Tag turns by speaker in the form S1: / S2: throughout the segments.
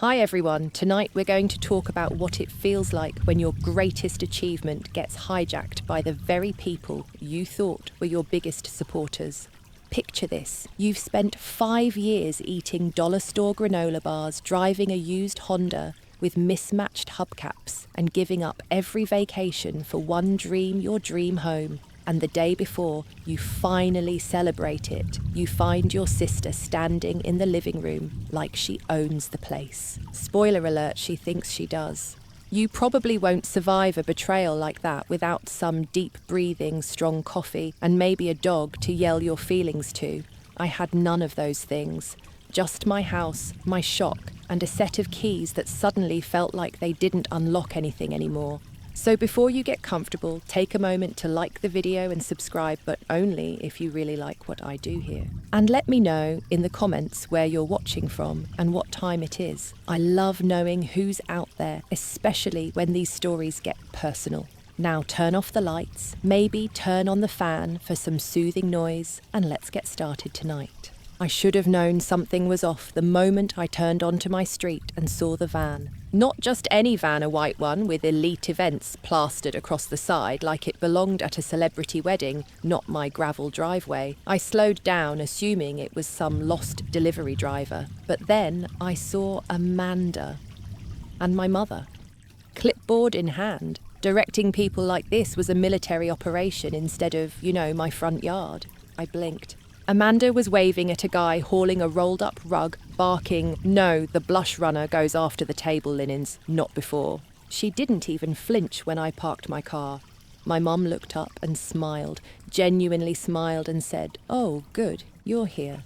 S1: Hi everyone, tonight we're going to talk about what it feels like when your greatest achievement gets hijacked by the very people you thought were your biggest supporters. Picture this, you've spent 5 years eating dollar store granola bars, driving a used Honda with mismatched hubcaps, and giving up every vacation for one dream, your dream home. And the day before you finally celebrate it, you find your sister standing in the living room like she owns the place. Spoiler alert, she thinks she does. You probably won't survive a betrayal like that without some deep breathing, strong coffee, and maybe a dog to yell your feelings to. I had none of those things. Just my house, my shock, and a set of keys that suddenly felt like they didn't unlock anything anymore. So before you get comfortable, take a moment to like the video and subscribe, but only if you really like what I do here. And let me know in the comments where you're watching from and what time it is. I love knowing who's out there, especially when these stories get personal. Now turn off the lights, maybe turn on the fan for some soothing noise, and let's get started tonight. I should have known something was off the moment I turned onto my street and saw the van. Not just any van, a white one with elite events plastered across the side like it belonged at a celebrity wedding, not my gravel driveway. I slowed down, assuming it was some lost delivery driver. But then I saw Amanda and my mother, clipboard in hand. Directing people like this was a military operation instead of, my front yard. I blinked. Amanda was waving at a guy hauling a rolled-up rug, barking, "No, the blush runner goes after the table linens, not before." She didn't even flinch when I parked my car. My mum looked up and smiled, genuinely smiled, and said, "Oh, good, you're here.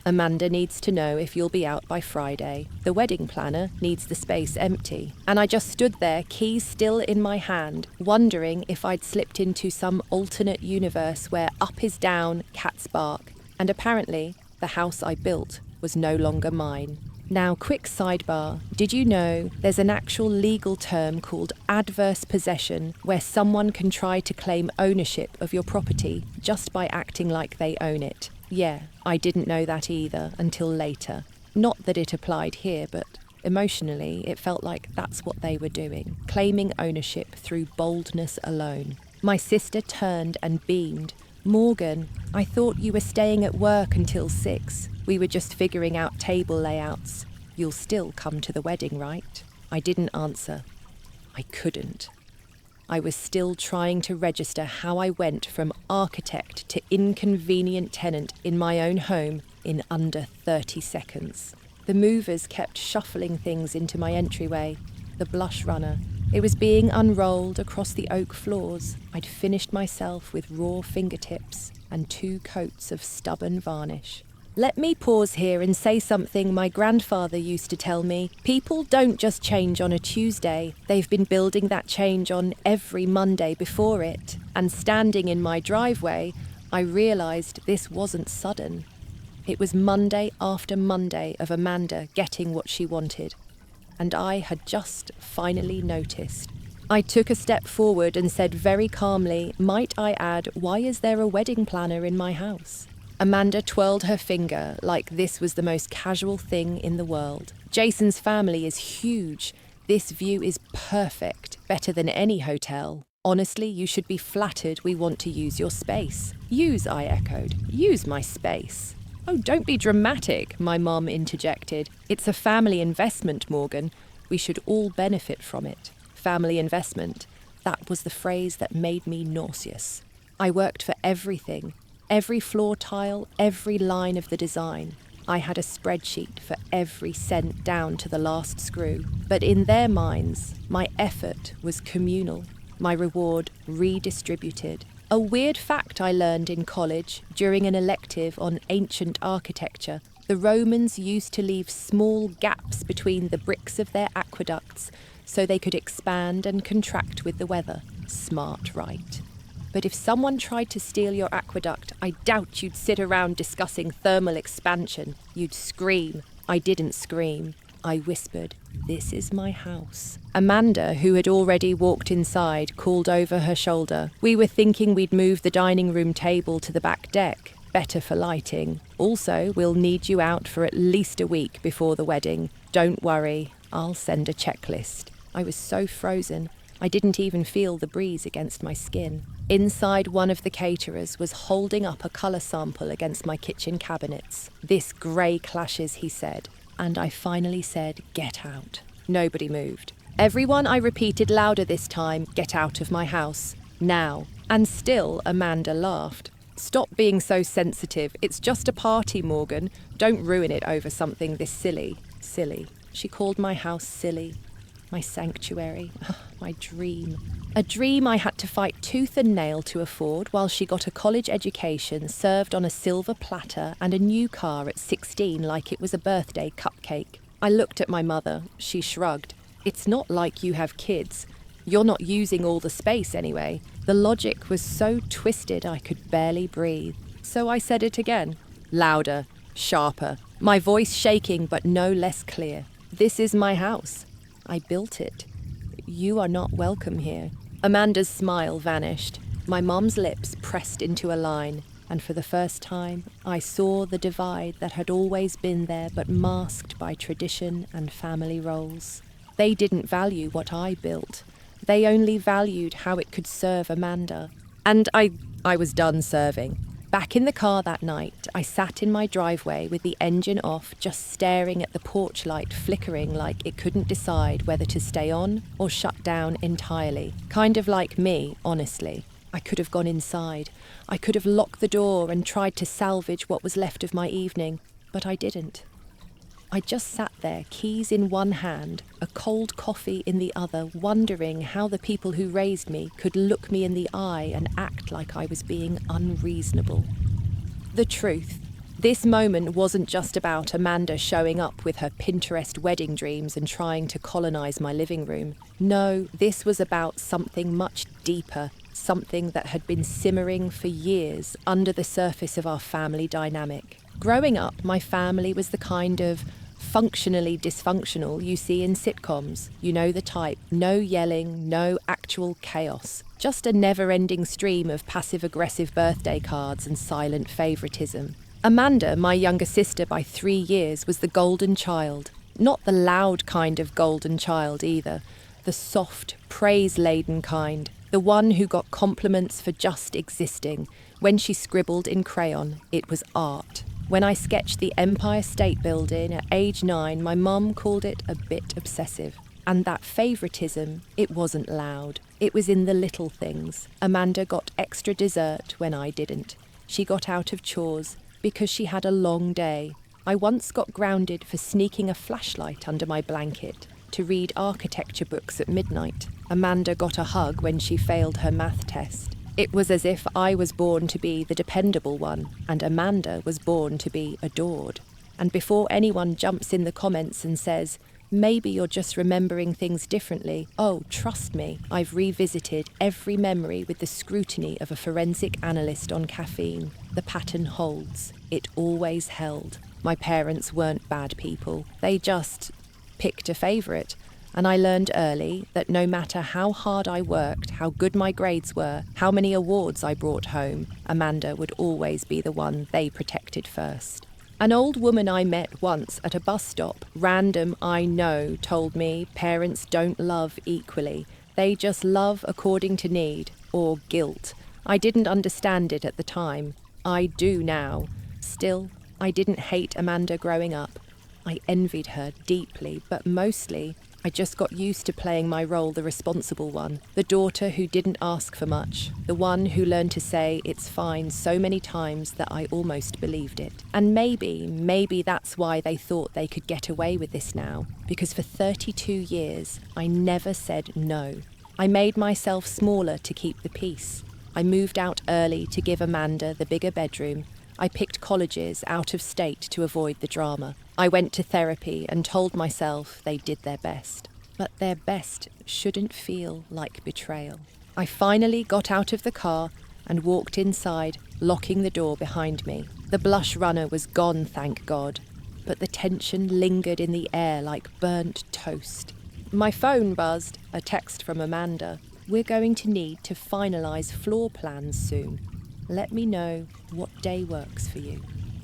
S1: Amanda needs to know if you'll be out by Friday. The wedding planner needs the space empty." And I just stood there, keys still in my hand, wondering if I'd slipped into some alternate universe where up is down, cats bark. And apparently, the house I built was no longer mine. Now, quick sidebar. Did you know there's an actual legal term called adverse possession where someone can try to claim ownership of your property just by acting like they own it? Yeah, I didn't know that either until later. Not that it applied here, but emotionally, it felt like that's what they were doing, claiming ownership through boldness alone. My sister turned and beamed. "Morgan, I thought you were staying at work until 6. We were just figuring out table layouts. You'll still come to the wedding, right?" I didn't answer. I couldn't. I was still trying to register how I went from architect to inconvenient tenant in my own home in under 30 seconds. The movers kept shuffling things into my entryway. The blush runner. It was being unrolled across the oak floors. I'd finished myself with raw fingertips and 2 coats of stubborn varnish. Let me pause here and say something my grandfather used to tell me. People don't just change on a Tuesday. They've been building that change on every Monday before it. And standing in my driveway, I realised this wasn't sudden. It was Monday after Monday of Amanda getting what she wanted. And I had just finally noticed. I took a step forward and said very calmly, "Might I add, why is there a wedding planner in my house?" Amanda twirled her finger like this was the most casual thing in the world. "Jason's family is huge. This view is perfect, better than any hotel. Honestly, you should be flattered we want to use your space." "Use," I echoed. "Use my space." "Oh, don't be dramatic," my mum interjected. "It's a family investment, Morgan. We should all benefit from it." Family investment. That was the phrase that made me nauseous. I worked for everything. Every floor tile, every line of the design. I had a spreadsheet for every cent down to the last screw. But in their minds, my effort was communal, my reward redistributed. A weird fact I learned in college during an elective on ancient architecture. The Romans used to leave small gaps between the bricks of their aqueducts so they could expand and contract with the weather. Smart, right? But if someone tried to steal your aqueduct, I doubt you'd sit around discussing thermal expansion. You'd scream. I didn't scream. I whispered, "This is my house." Amanda, who had already walked inside, called over her shoulder. "We were thinking we'd move the dining room table to the back deck." better for lighting. Also, we'll need you out for at least a week before the wedding. Don't worry, I'll send a checklist. I was so frozen, I didn't even feel the breeze against my skin. Inside, one of the caterers was holding up a colour sample against my kitchen cabinets. "This grey clashes," he said, and I finally said, "Get out." Nobody moved. "Everyone," I repeated louder this time, "get out of my house. Now." And still Amanda laughed. "Stop being so sensitive. It's just a party, Morgan. Don't ruin it over something this silly." Silly. She called my house silly. My sanctuary. My dream. A dream I had to fight tooth and nail to afford while she got a college education served on a silver platter and a new car at 16 like it was a birthday cupcake. I looked at my mother. She shrugged. "It's not like you have kids. You're not using all the space anyway." The logic was so twisted I could barely breathe. So I said it again. Louder, sharper, my voice shaking but no less clear. "This is my house. I built it. You are not welcome here." Amanda's smile vanished. My mom's lips pressed into a line, and for the first time, I saw the divide that had always been there but masked by tradition and family roles. They didn't value what I built. They only valued how it could serve Amanda. And I was done serving. Back in the car that night, I sat in my driveway with the engine off, just staring at the porch light flickering like it couldn't decide whether to stay on or shut down entirely. Kind of like me, honestly. I could have gone inside. I could have locked the door and tried to salvage what was left of my evening, but I didn't. I just sat there, keys in one hand, a cold coffee in the other, wondering how the people who raised me could look me in the eye and act like I was being unreasonable. The truth. This moment wasn't just about Amanda showing up with her Pinterest wedding dreams and trying to colonize my living room. No, this was about something much deeper, something that had been simmering for years under the surface of our family dynamic. Growing up, my family was the kind of functionally dysfunctional you see in sitcoms. You know the type. No yelling, no actual chaos. Just a never-ending stream of passive-aggressive birthday cards and silent favouritism. Amanda, my younger sister by 3 years, was the golden child. Not the loud kind of golden child either. The soft, praise-laden kind. The one who got compliments for just existing. When she scribbled in crayon, it was art. When I sketched the Empire State Building at age 9, my mum called it a bit obsessive. And that favouritism, it wasn't loud. It was in the little things. Amanda got extra dessert when I didn't. She got out of chores because she had a long day. I once got grounded for sneaking a flashlight under my blanket to read architecture books at midnight. Amanda got a hug when she failed her math test. It was as if I was born to be the dependable one, and Amanda was born to be adored. And before anyone jumps in the comments and says, "Maybe you're just remembering things differently," oh, trust me, I've revisited every memory with the scrutiny of a forensic analyst on caffeine. The pattern holds. It always held. My parents weren't bad people. They just picked a favourite. And I learned early that no matter how hard I worked, how good my grades were, how many awards I brought home, Amanda would always be the one they protected first. An old woman I met once at a bus stop, random I know, told me parents don't love equally. They just love according to need, or guilt. I didn't understand it at the time. I do now. Still, I didn't hate Amanda growing up. I envied her deeply, but mostly I just got used to playing my role the responsible one, the daughter who didn't ask for much, the one who learned to say it's fine so many times that I almost believed it. And maybe that's why they thought they could get away with this now, because for 32 years I never said no. I made myself smaller to keep the peace. I moved out early to give Amanda the bigger bedroom. I picked colleges out of state to avoid the drama. I went to therapy and told myself they did their best. But their best shouldn't feel like betrayal. I finally got out of the car and walked inside, locking the door behind me. The blush runner was gone, thank God, but the tension lingered in the air like burnt toast. My phone buzzed, a text from Amanda. "We're going to need to finalise floor plans soon. Let me know what day works for you.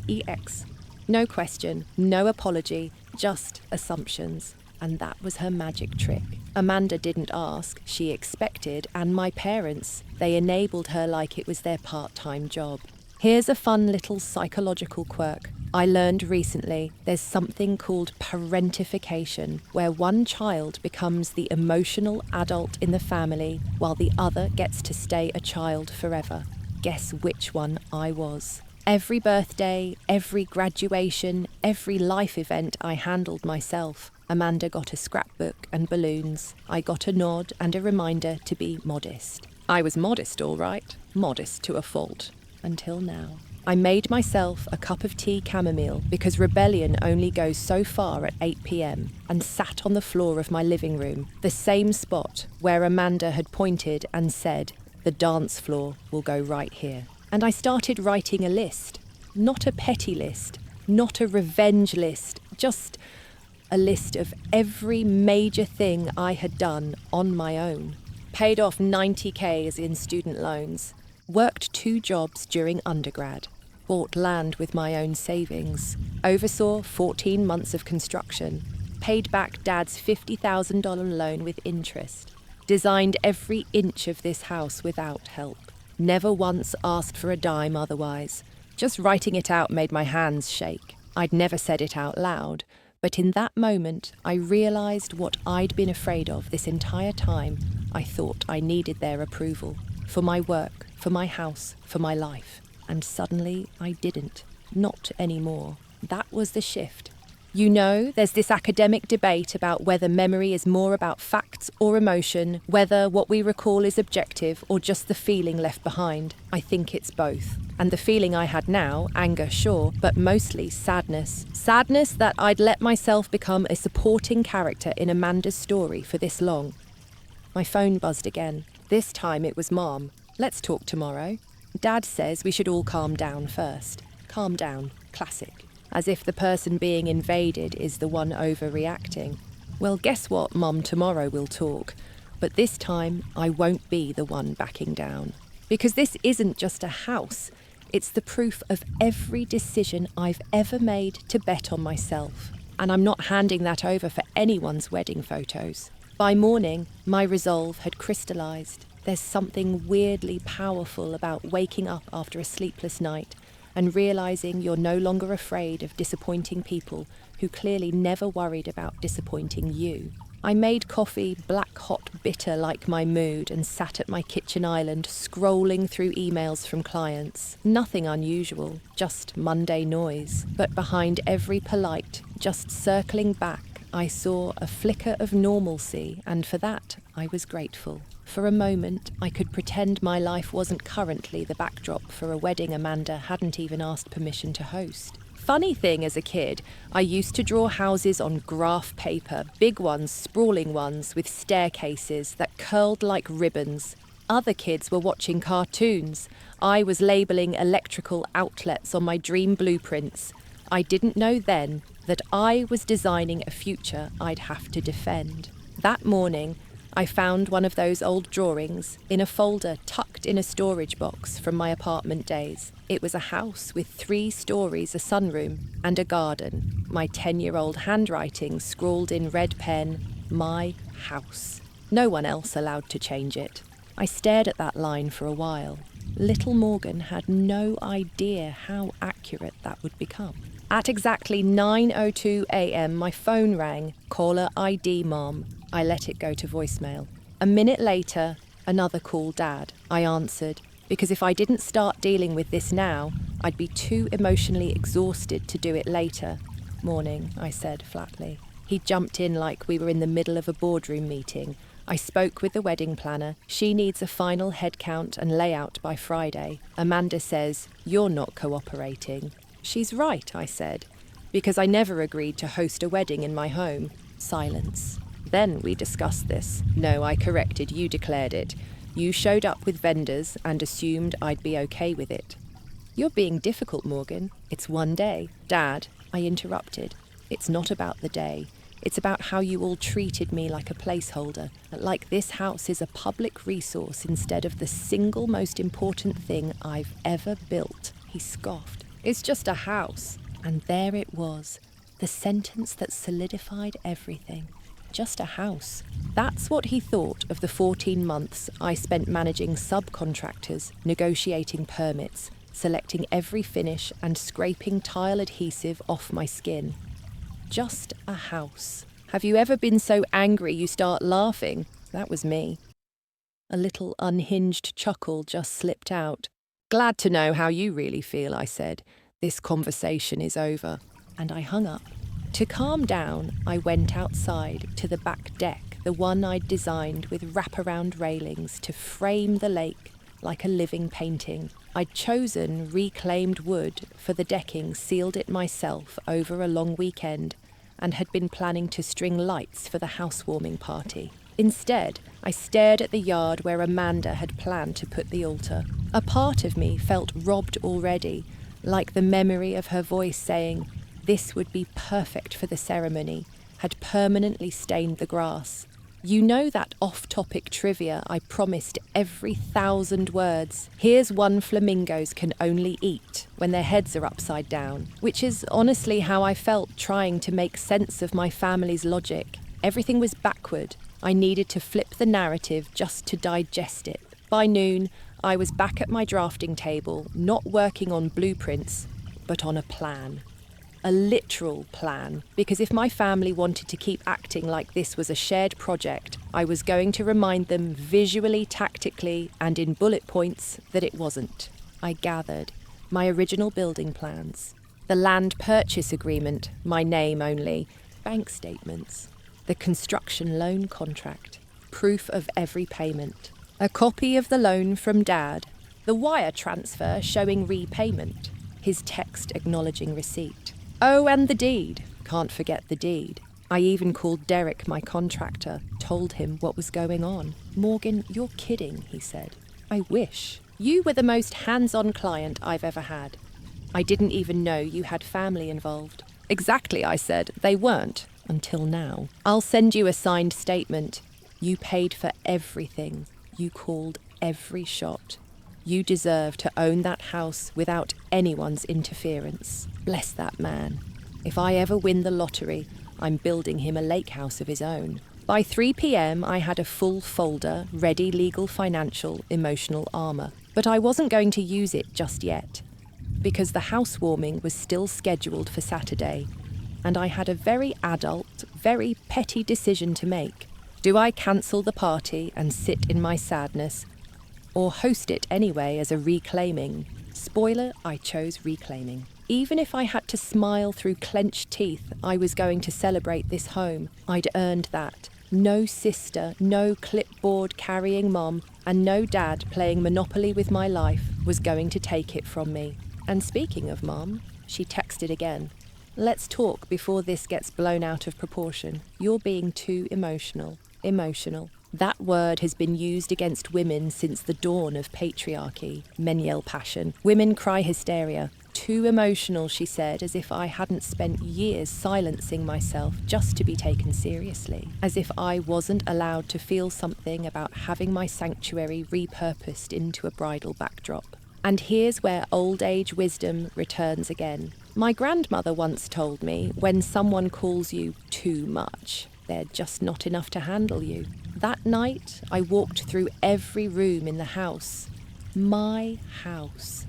S1: EX. No question, no apology, just assumptions. And that was her magic trick. Amanda didn't ask, she expected, and my parents, they enabled her like it was their part-time job. Here's a fun little psychological quirk. I learned recently there's something called parentification, where one child becomes the emotional adult in the family while the other gets to stay a child forever. Guess which one I was. Every birthday, every graduation, every life event I handled myself. Amanda got a scrapbook and balloons. I got a nod and a reminder to be modest. I was modest, all right. Modest to a fault. Until now. I made myself a cup of tea chamomile because rebellion only goes so far at 8 p.m. and sat on the floor of my living room, the same spot where Amanda had pointed and said, "The dance floor will go right here." And I started writing a list. Not a petty list, not a revenge list, just a list of every major thing I had done on my own. Paid off 90Ks in student loans. Worked 2 jobs during undergrad. Bought land with my own savings. Oversaw 14 months of construction. Paid back Dad's $50,000 loan with interest. Designed every inch of this house without help. Never once asked for a dime otherwise. Just writing it out made my hands shake. I'd never said it out loud, but in that moment I realised what I'd been afraid of this entire time. I thought I needed their approval. For my work, for my house, for my life. And suddenly I didn't. Not anymore. That was the shift. You know, there's this academic debate about whether memory is more about facts or emotion, whether what we recall is objective or just the feeling left behind. I think it's both. And the feeling I had now, anger, sure, but mostly sadness. Sadness that I'd let myself become a supporting character in Amanda's story for this long. My phone buzzed again. This time it was Mom. Let's talk tomorrow. Dad says we should all calm down first. Calm down. Classic. As if the person being invaded is the one overreacting. Well, guess what, Mom? Tomorrow we'll talk. But this time, I won't be the one backing down. Because this isn't just a house. It's the proof of every decision I've ever made to bet on myself. And I'm not handing that over for anyone's wedding photos. By morning, my resolve had crystallised. There's something weirdly powerful about waking up after a sleepless night and realising you're no longer afraid of disappointing people who clearly never worried about disappointing you. I made coffee black hot bitter like my mood and sat at my kitchen island scrolling through emails from clients. Nothing unusual, just Monday noise. But behind every polite, just circling back, I saw a flicker of normalcy, and for that I was grateful. For a moment, I could pretend my life wasn't currently the backdrop for a wedding Amanda hadn't even asked permission to host. Funny thing, as a kid, I used to draw houses on graph paper, big ones, sprawling ones, with staircases that curled like ribbons. Other kids were watching cartoons. I was labelling electrical outlets on my dream blueprints. I didn't know then that I was designing a future I'd have to defend. That morning, I found one of those old drawings in a folder tucked in a storage box from my apartment days. It was a house with 3 stories, a sunroom, and a garden. My 10-year-old handwriting scrawled in red pen, "My house." No one else allowed to change it. I stared at that line for a while. Little Morgan had no idea how accurate that would become. At exactly 9:02 a.m, my phone rang. Caller ID, Mom. I let it go to voicemail. A minute later, another call, Dad. I answered, because if I didn't start dealing with this now, I'd be too emotionally exhausted to do it later. Morning, I said flatly. He jumped in like we were in the middle of a boardroom meeting. I spoke with the wedding planner. She needs a final head count and layout by Friday. Amanda says, "You're not cooperating." She's right, I said, because I never agreed to host a wedding in my home. Silence. Then we discussed this. No, I corrected, you declared it. You showed up with vendors and assumed I'd be okay with it. You're being difficult, Morgan. It's one day. Dad, I interrupted. It's not about the day. It's about how you all treated me like a placeholder, like this house is a public resource instead of the single most important thing I've ever built." He scoffed. "It's just a house." And there it was, the sentence that solidified everything. Just a house. That's what he thought of the 14 months I spent managing subcontractors, negotiating permits, selecting every finish and scraping tile adhesive off my skin. Just a house. Have you ever been so angry you start laughing? That was me. A little unhinged chuckle just slipped out. "Glad to know how you really feel," I said. "This conversation is over." And I hung up. To calm down, I went outside to the back deck, the one I'd designed with wraparound railings to frame the lake like a living painting. I'd chosen reclaimed wood for the decking, sealed it myself over a long weekend, and had been planning to string lights for the housewarming party. Instead, I stared at the yard where Amanda had planned to put the altar. A part of me felt robbed already, like the memory of her voice saying, "This would be perfect for the ceremony," had permanently stained the grass. You know that off-topic trivia I promised every 1,000 words? Here's one flamingos can only eat when their heads are upside down, which is honestly how I felt trying to make sense of my family's logic. Everything was backward. I needed to flip the narrative just to digest it. By noon, I was back at my drafting table, not working on blueprints, but on a plan. A literal plan, because if my family wanted to keep acting like this was a shared project, I was going to remind them visually, tactically, and in bullet points that it wasn't. I gathered my original building plans, the land purchase agreement, my name only, bank statements, the construction loan contract, proof of every payment, a copy of the loan from Dad, the wire transfer showing repayment, his text acknowledging receipt. Oh, and the deed. Can't forget the deed. I even called Derek, my contractor, told him what was going on. "Morgan, you're kidding," he said. "I wish. You were the most hands-on client I've ever had. I didn't even know you had family involved." "Exactly," I said. "They weren't. Until now. I'll send you a signed statement. You paid for everything. You called every shot. You deserve to own that house without anyone's interference. Bless that man. If I ever win the lottery, I'm building him a lake house of his own." By 3 p.m, I had a full folder, ready legal, financial, emotional armour. But I wasn't going to use it just yet, because the housewarming was still scheduled for Saturday, and I had a very adult, very petty decision to make. Do I cancel the party and sit in my sadness, or host it anyway as a reclaiming? Spoiler, I chose reclaiming. Even if I had to smile through clenched teeth, I was going to celebrate this home. I'd earned that. No sister, no clipboard-carrying mom, and no dad playing Monopoly with my life was going to take it from me. And speaking of Mom, she texted again. "Let's talk before this gets blown out of proportion. You're being too emotional." Emotional. That word has been used against women since the dawn of patriarchy. Men yell passion. Women cry hysteria. Too emotional, she said, as if I hadn't spent years silencing myself just to be taken seriously. As if I wasn't allowed to feel something about having my sanctuary repurposed into a bridal backdrop. And here's where old age wisdom returns again. My grandmother once told me, when someone calls you too much, they're just not enough to handle you. That night, I walked through every room in the house. My house.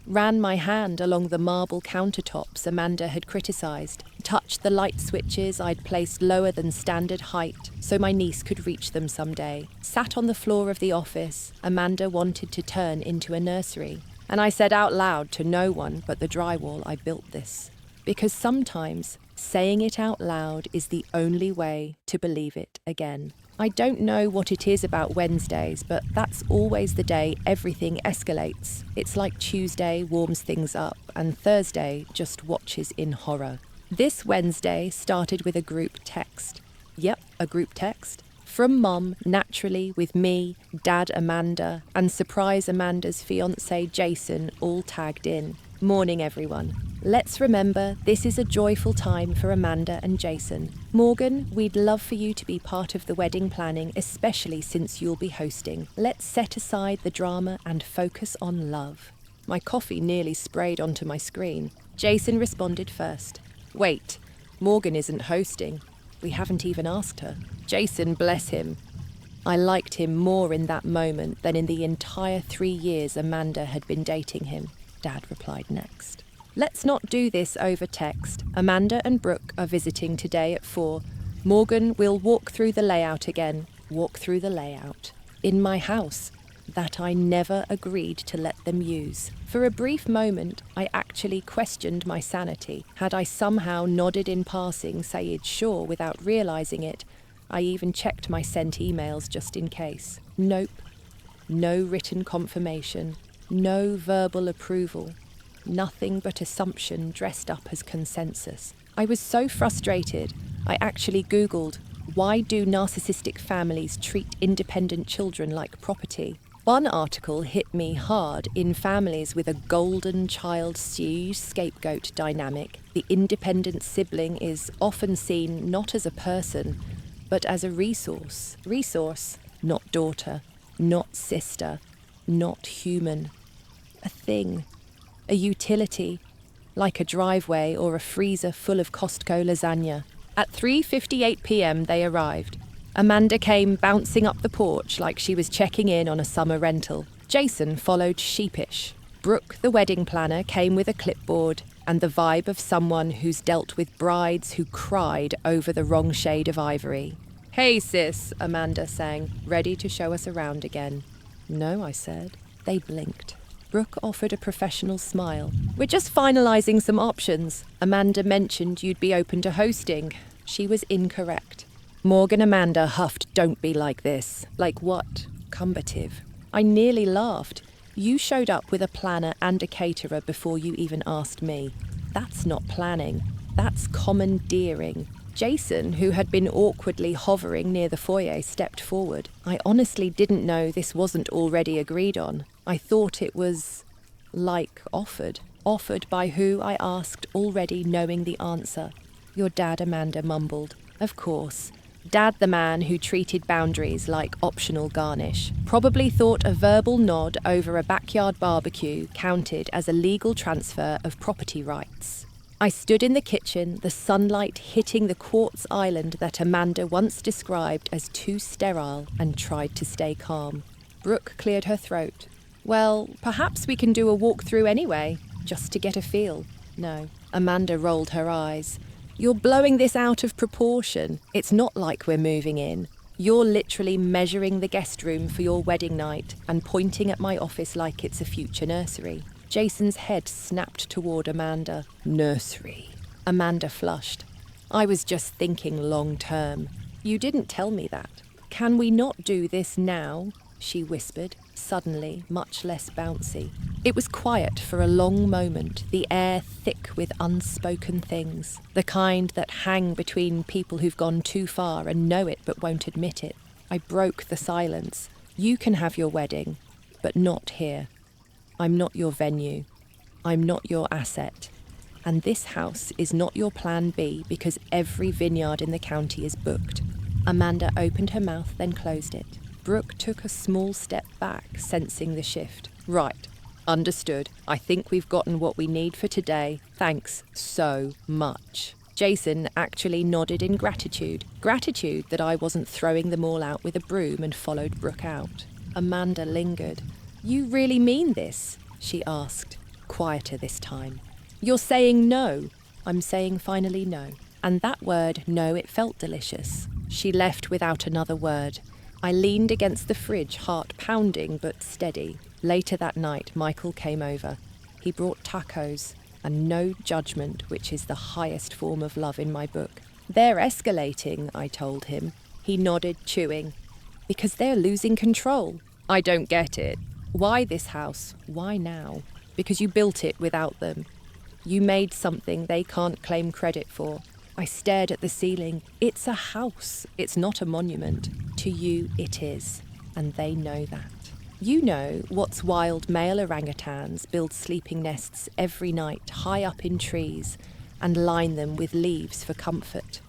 S1: Ran my hand along the marble countertops Amanda had criticised, touched the light switches I'd placed lower than standard height so my niece could reach them someday, sat on the floor of the office Amanda wanted to turn into a nursery, and I said out loud to no one but the drywall I built this. Because sometimes saying it out loud is the only way to believe it again. I don't know what it is about Wednesdays, but that's always the day everything escalates. It's like Tuesday warms things up and Thursday just watches in horror. This Wednesday started with a group text. Yep, a group text. From Mum, naturally, with me, Dad Amanda, and surprise Amanda's fiancé Jason all tagged in. "Morning, everyone. Let's remember this is a joyful time for Amanda and Jason. Morgan, we'd love for you to be part of the wedding planning, especially since you'll be hosting. Let's set aside the drama and focus on love. My coffee nearly sprayed onto my screen. Jason responded first. Wait, Morgan isn't hosting. We haven't even asked her. Jason, bless him. I liked him more in that moment than in the entire 3 years Amanda had been dating him. Dad replied next. Let's not do this over text. Amanda and Brooke are visiting today at 4. Morgan will walk through the layout again. Walk through the layout. In my house. That I never agreed to let them use. For a brief moment, I actually questioned my sanity. Had I somehow nodded in passing, Sayid sure, without realising it? I even checked my sent emails just in case. Nope. No written confirmation. No verbal approval. Nothing but assumption dressed up as consensus. I was so frustrated, I actually Googled, why do narcissistic families treat independent children like property? One article hit me hard. In families with a golden child scapegoat dynamic, the independent sibling is often seen not as a person, but as a resource. Resource, not daughter, not sister, not human. A thing, a utility, like a driveway or a freezer full of Costco lasagna. At 3:58 p.m. they arrived. Amanda came bouncing up the porch like she was checking in on a summer rental. Jason followed sheepish. Brooke, the wedding planner, came with a clipboard and the vibe of someone who's dealt with brides who cried over the wrong shade of ivory. Hey sis, Amanda sang, ready to show us around again. No, I said. They blinked. Brooke offered a professional smile. We're just finalising some options. Amanda mentioned you'd be open to hosting. She was incorrect. Morgan Amanda huffed, don't be like this. Like what? Combative. I nearly laughed. You showed up with a planner and a caterer before you even asked me. That's not planning. That's commandeering. Jason, who had been awkwardly hovering near the foyer, stepped forward. I honestly didn't know this wasn't already agreed on. I thought it was, offered. Offered by who, I asked, already knowing the answer. Your dad, Amanda mumbled. Of course. Dad, the man who treated boundaries like optional garnish, probably thought a verbal nod over a backyard barbecue counted as a legal transfer of property rights. I stood in the kitchen, the sunlight hitting the quartz island that Amanda once described as too sterile, and tried to stay calm. Brooke cleared her throat. Well, perhaps we can do a walkthrough anyway, just to get a feel. No. Amanda rolled her eyes. You're blowing this out of proportion. It's not like we're moving in. You're literally measuring the guest room for your wedding night and pointing at my office like it's a future nursery. Jason's head snapped toward Amanda. Nursery. Amanda flushed. I was just thinking long term. You didn't tell me that. Can we not do this now? She whispered, suddenly much less bouncy. It was quiet for a long moment, the air thick with unspoken things, the kind that hang between people who've gone too far and know it but won't admit it. I broke the silence. You can have your wedding, but not here. I'm not your venue. I'm not your asset. And this house is not your plan B because every vineyard in the county is booked. Amanda opened her mouth, then closed it. Brooke took a small step back, sensing the shift. Right. Understood. I think we've gotten what we need for today. Thanks so much. Jason actually nodded in gratitude. Gratitude that I wasn't throwing them all out with a broom, and followed Brooke out. Amanda lingered. You really mean this? She asked, quieter this time. You're saying no. I'm saying finally no. And that word, no, it felt delicious. She left without another word. I leaned against the fridge, heart pounding but steady. Later that night, Michael came over. He brought tacos, and no judgment, which is the highest form of love in my book. They're escalating, I told him. He nodded, chewing. Because they're losing control. I don't get it. Why this house? Why now? Because you built it without them. You made something they can't claim credit for. I stared at the ceiling. It's a house. It's not a monument. To you, it is. And they know that. You know what's wild male orangutans build sleeping nests every night high up in trees and line them with leaves for comfort.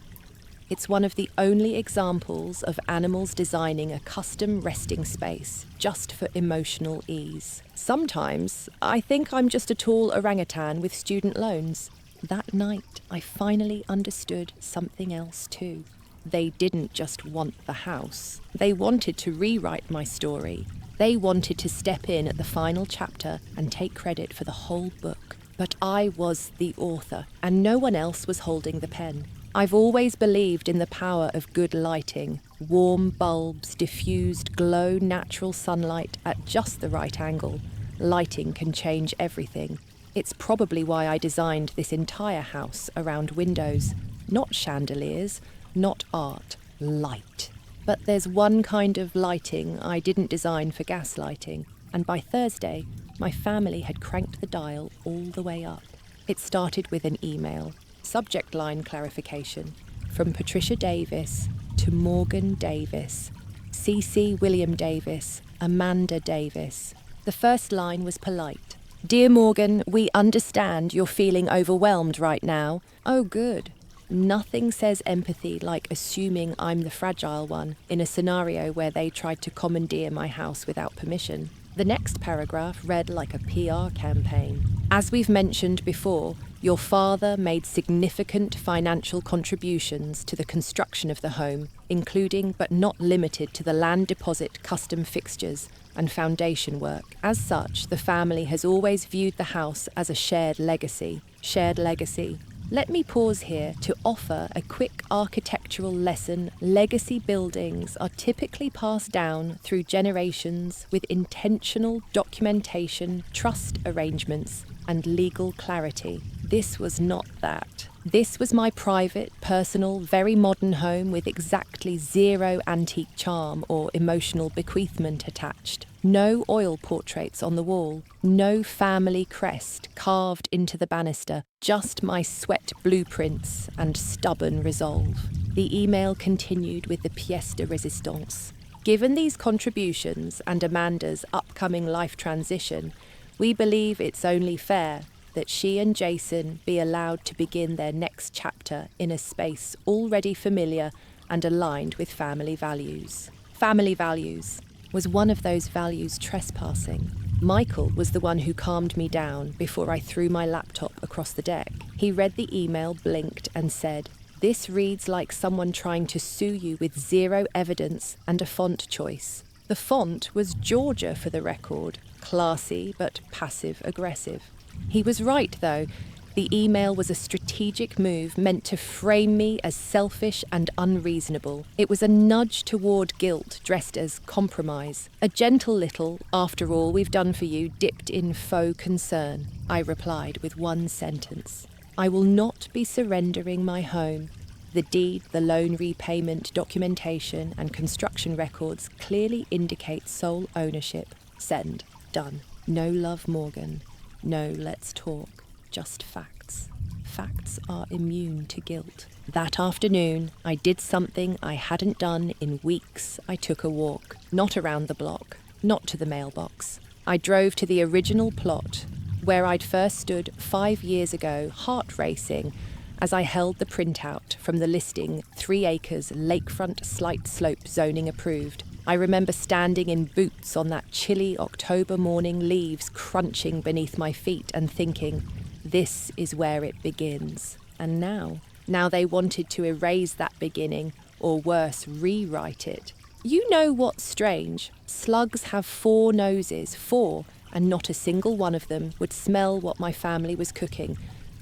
S1: It's one of the only examples of animals designing a custom resting space just for emotional ease. Sometimes I think I'm just a tall orangutan with student loans. That night, I finally understood something else too. They didn't just want the house. They wanted to rewrite my story. They wanted to step in at the final chapter and take credit for the whole book. But I was the author, and no one else was holding the pen. I've always believed in the power of good lighting. Warm bulbs, diffused glow, natural sunlight at just the right angle. Lighting can change everything. It's probably why I designed this entire house around windows. Not chandeliers, not art, light. But there's one kind of lighting I didn't design for gas lighting, and by Thursday, my family had cranked the dial all the way up. It started with an email. Subject line clarification. From Patricia Davis to Morgan Davis. CC William Davis, Amanda Davis. The first line was polite. Dear Morgan, we understand you're feeling overwhelmed right now. Oh, good. Nothing says empathy like assuming I'm the fragile one in a scenario where they tried to commandeer my house without permission. The next paragraph read like a PR campaign. As we've mentioned before, your father made significant financial contributions to the construction of the home, including but not limited to the land deposit, custom fixtures, and foundation work. As such, the family has always viewed the house as a shared legacy. Shared legacy. Let me pause here to offer a quick architectural lesson. Legacy buildings are typically passed down through generations with intentional documentation, trust arrangements, and legal clarity. This was not that. This was my private, personal, very modern home with exactly zero antique charm or emotional bequeathment attached. No oil portraits on the wall, no family crest carved into the banister, just my sweat blueprints and stubborn resolve. The email continued with the pièce de résistance. Given these contributions and Amanda's upcoming life transition, we believe it's only fair that she and Jason be allowed to begin their next chapter in a space already familiar and aligned with family values. Family values. Was one of those values trespassing? Michael was the one who calmed me down before I threw my laptop across the deck. He read the email, blinked, and said, "This reads like someone trying to sue you with zero evidence and a font choice." The font was Georgia for the record, classy but passive-aggressive. He was right, though. The email was a strategic move meant to frame me as selfish and unreasonable. It was a nudge toward guilt dressed as compromise. A gentle little, "after all we've done for you," dipped in faux concern. I replied with one sentence. I will not be surrendering my home. The deed, the loan repayment, documentation, and construction records clearly indicate sole ownership. Send. Done. No love, Morgan. No, let's talk. Just facts. Facts are immune to guilt. That afternoon, I did something I hadn't done in weeks. I took a walk. Not around the block. Not to the mailbox. I drove to the original plot, where I'd first stood 5 years ago, heart racing, as I held the printout from the listing, 3 acres, lakefront slight slope zoning approved. I remember standing in boots on that chilly October morning, leaves crunching beneath my feet, and thinking, this is where it begins. And now they wanted to erase that beginning, or worse, rewrite it. You know what's strange? Slugs have 4 noses, 4, and not a single one of them would smell what my family was cooking,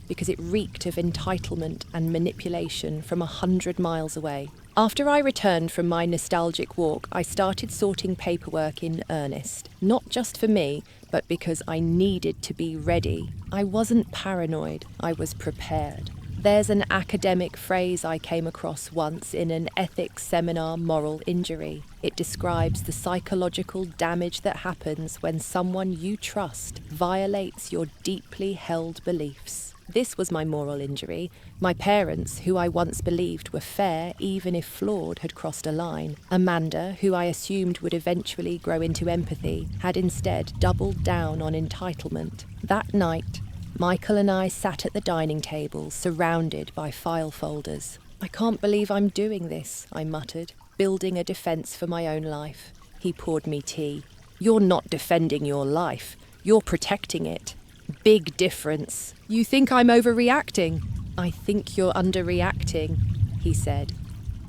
S1: because it reeked of entitlement and manipulation from 100 miles away. After I returned from my nostalgic walk, I started sorting paperwork in earnest. Not just for me, but because I needed to be ready. I wasn't paranoid, I was prepared. There's an academic phrase I came across once in an ethics seminar, moral injury. It describes the psychological damage that happens when someone you trust violates your deeply held beliefs. This was my moral injury. My parents, who I once believed were fair, even if flawed, had crossed a line. Amanda, who I assumed would eventually grow into empathy, had instead doubled down on entitlement. That night, Michael and I sat at the dining table, surrounded by file folders. "I can't believe I'm doing this," I muttered, building a defence for my own life. He poured me tea. "You're not defending your life. You're protecting it. Big difference. You think I'm overreacting?" "I think you're underreacting," he said.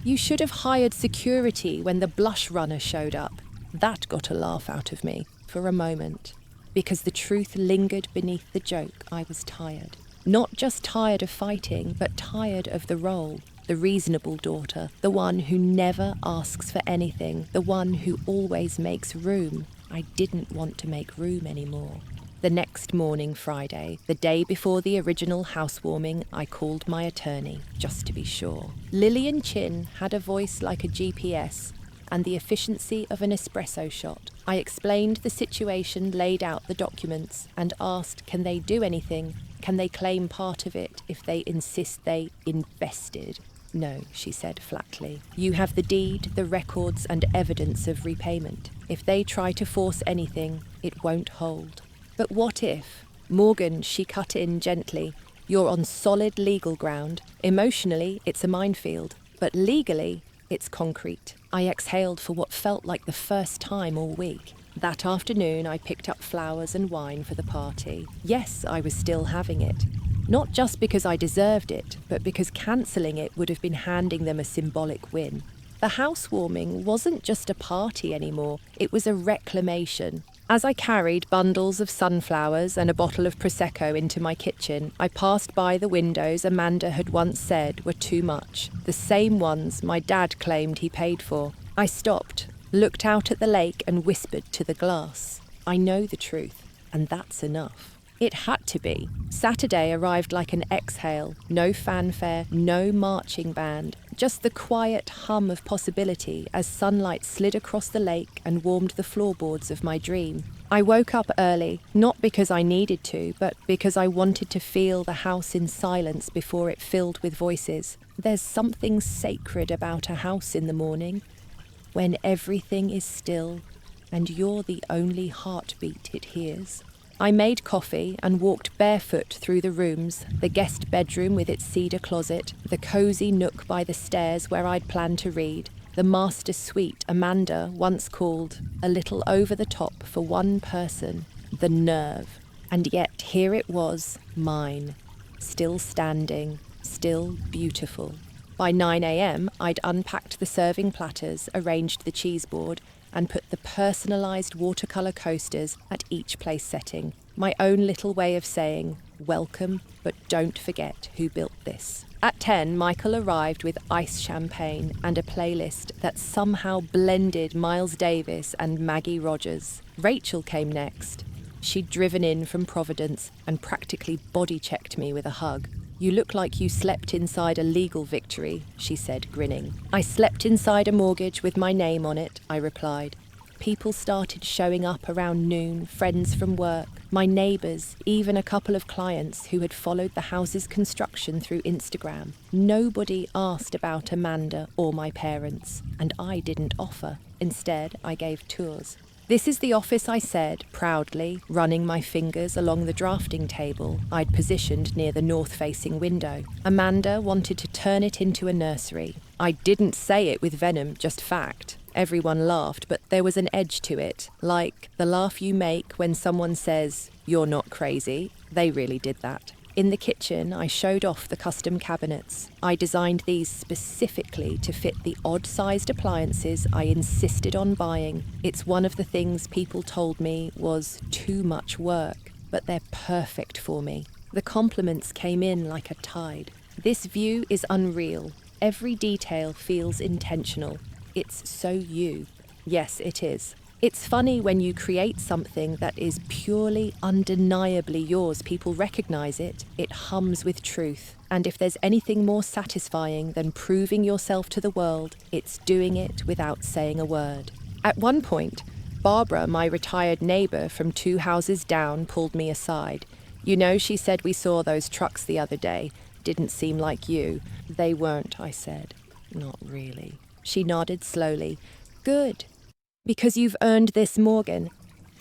S1: "You should have hired security when the blush runner showed up." That got a laugh out of me, for a moment. Because the truth lingered beneath the joke, I was tired. Not just tired of fighting, but tired of the role. The reasonable daughter, the one who never asks for anything, the one who always makes room. I didn't want to make room anymore. The next morning, Friday, the day before the original housewarming, I called my attorney, just to be sure. Lillian Chin had a voice like a GPS and the efficiency of an espresso shot. I explained the situation, laid out the documents, and asked, can they do anything? Can they claim part of it if they insist they invested? "No," she said flatly. "You have the deed, the records, and evidence of repayment. If they try to force anything, it won't hold." "But what if?" "Morgan," she cut in gently, "you're on solid legal ground. Emotionally, it's a minefield. But legally, it's concrete." I exhaled for what felt like the first time all week. That afternoon, I picked up flowers and wine for the party. Yes, I was still having it. Not just because I deserved it, but because cancelling it would have been handing them a symbolic win. The housewarming wasn't just a party anymore, it was a reclamation. As I carried bundles of sunflowers and a bottle of Prosecco into my kitchen, I passed by the windows Amanda had once said were too much, the same ones my dad claimed he paid for. I stopped, looked out at the lake and whispered to the glass. I know the truth, and that's enough. It had to be. Saturday arrived like an exhale. No fanfare, no marching band. Just the quiet hum of possibility as sunlight slid across the lake and warmed the floorboards of my dream. I woke up early, not because I needed to, but because I wanted to feel the house in silence before it filled with voices. There's something sacred about a house in the morning, when everything is still and you're the only heartbeat it hears. I made coffee and walked barefoot through the rooms, the guest bedroom with its cedar closet, the cosy nook by the stairs where I'd planned to read, the master suite Amanda once called a little over the top for one person, the nerve. And yet here it was, mine, still standing, still beautiful. By 9 a.m, I'd unpacked the serving platters, arranged the cheese board, and put the personalised watercolour coasters at each place setting. My own little way of saying, welcome, but don't forget who built this. At 10, Michael arrived with ice champagne and a playlist that somehow blended Miles Davis and Maggie Rogers. Rachel came next. She'd driven in from Providence and practically body-checked me with a hug. "You look like you slept inside a legal victory," she said, grinning. "I slept inside a mortgage with my name on it," I replied. People started showing up around noon, friends from work, my neighbours, even a couple of clients who had followed the house's construction through Instagram. Nobody asked about Amanda or my parents, and I didn't offer. Instead, I gave tours. "This is the office," I said, proudly, running my fingers along the drafting table I'd positioned near the north-facing window. Amanda wanted to turn it into a nursery. I didn't say it with venom, just fact. Everyone laughed, but there was an edge to it, like the laugh you make when someone says, "You're not crazy." They really did that. In the kitchen, I showed off the custom cabinets. I designed these specifically to fit the odd-sized appliances I insisted on buying. It's one of the things people told me was too much work, but they're perfect for me. The compliments came in like a tide. "This view is unreal. Every detail feels intentional. It's so you." Yes, it is. It's funny when you create something that is purely, undeniably yours, people recognise it, it hums with truth. And if there's anything more satisfying than proving yourself to the world, it's doing it without saying a word. At one point, Barbara, my retired neighbour from 2 houses down, pulled me aside. You know, she said we saw those trucks the other day. Didn't seem like you. They weren't, I said. Not really. She nodded slowly. Good. Because you've earned this, Morgan.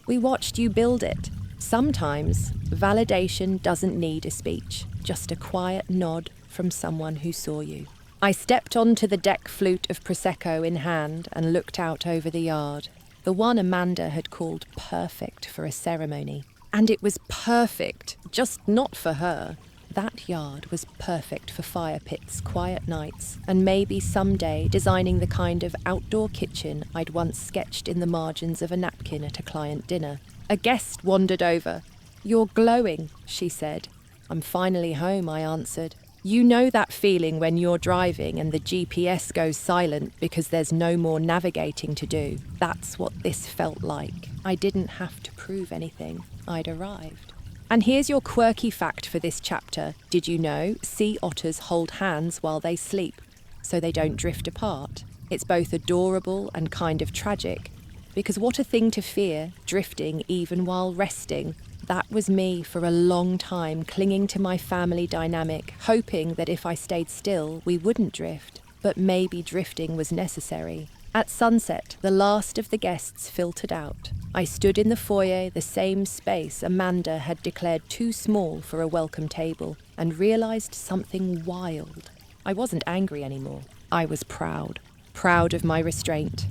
S1: We watched you build it. Sometimes validation doesn't need a speech, just a quiet nod from someone who saw you. I stepped onto the deck flute of Prosecco in hand and looked out over the yard, the one Amanda had called perfect for a ceremony. And it was perfect, just not for her. That yard was perfect for fire pits, quiet nights, and maybe someday designing the kind of outdoor kitchen I'd once sketched in the margins of a napkin at a client dinner. A guest wandered over. "You're glowing," she said. "I'm finally home," I answered. You know that feeling when you're driving and the GPS goes silent because there's no more navigating to do. That's what this felt like. I didn't have to prove anything. I'd arrived. And here's your quirky fact for this chapter. Did you know sea otters hold hands while they sleep so they don't drift apart? It's both adorable and kind of tragic, because what a thing to fear, drifting even while resting. That was me for a long time, clinging to my family dynamic, hoping that if I stayed still, we wouldn't drift. But maybe drifting was necessary. At sunset, the last of the guests filtered out. I stood in the foyer, the same space Amanda had declared too small for a welcome table, and realized something wild. I wasn't angry anymore. I was proud. Proud of my restraint.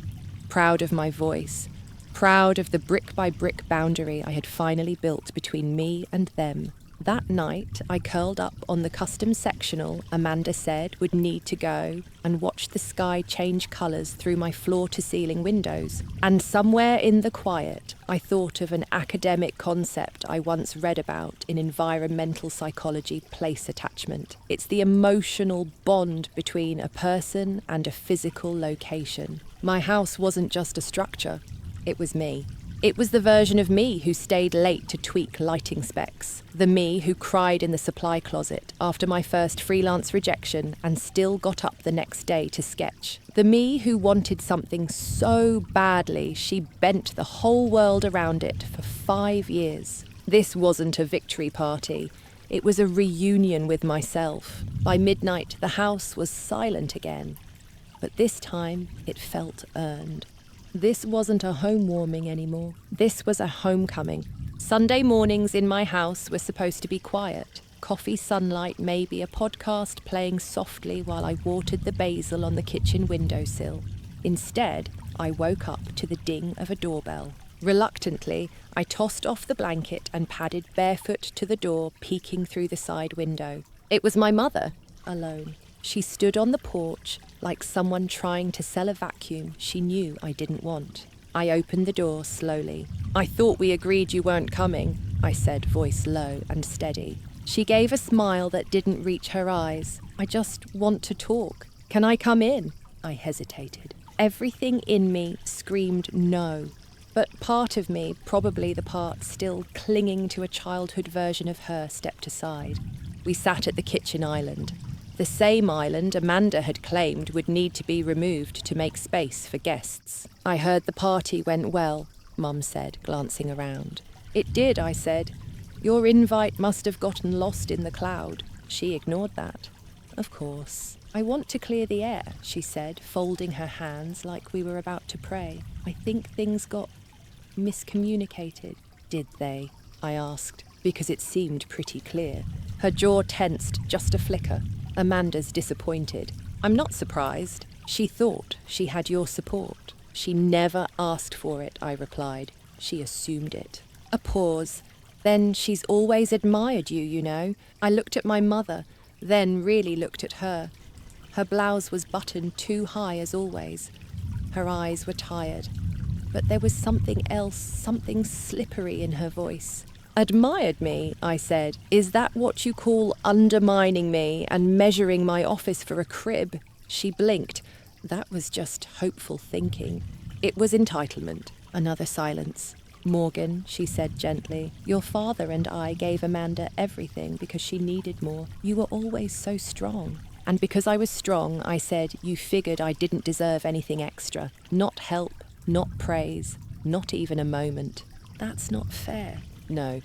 S1: Proud of my voice. Proud of the brick-by-brick boundary I had finally built between me and them. That night, I curled up on the custom sectional Amanda said would need to go and watched the sky change colours through my floor-to-ceiling windows. And somewhere in the quiet, I thought of an academic concept I once read about in environmental psychology: place attachment. It's the emotional bond between a person and a physical location. My house wasn't just a structure. It was me. It was the version of me who stayed late to tweak lighting specs. The me who cried in the supply closet after my first freelance rejection and still got up the next day to sketch. The me who wanted something so badly she bent the whole world around it for 5 years. This wasn't a victory party. It was a reunion with myself. By midnight, the house was silent again. But this time, it felt earned. This wasn't a home warming anymore. This was a homecoming. Sunday mornings in my house were supposed to be quiet. Coffee, sunlight, maybe a podcast playing softly while I watered the basil on the kitchen windowsill. Instead, I woke up to the ding of a doorbell. Reluctantly, I tossed off the blanket and padded barefoot to the door, peeking through the side window. It was my mother, alone. She stood on the porch like someone trying to sell a vacuum she knew I didn't want. I opened the door slowly. "I thought we agreed you weren't coming," I said, voice low and steady. She gave a smile that didn't reach her eyes. "I just want to talk. Can I come in?" I hesitated. Everything in me screamed no. But part of me, probably the part still clinging to a childhood version of her, stepped aside. We sat at the kitchen island. The same island Amanda had claimed would need to be removed to make space for guests. "I heard the party went well," Mum said, glancing around. "It did," I said. "Your invite must have gotten lost in the cloud." She ignored that. "Of course. I want to clear the air," she said, folding her hands like we were about to pray. "I think things got miscommunicated." "Did they?" I asked, because it seemed pretty clear. Her jaw tensed just a flicker. Amanda's disappointed. "I'm not surprised. She thought she had your support." "She never asked for it," I replied. "She assumed it." A pause. "Then she's always admired you, you know." I looked at my mother, then really looked at her. Her blouse was buttoned too high as always. Her eyes were tired. But there was something else, something slippery in her voice. "Admired me," I said. "Is that what you call undermining me and measuring my office for a crib?" She blinked. That was just hopeful thinking. It was entitlement. Another silence. "Morgan," she said gently, "your father and I gave Amanda everything because she needed more. You were always so strong." And because I was strong, I said, "You figured I didn't deserve anything extra. Not help, not praise, not even a moment." "That's not fair." "No,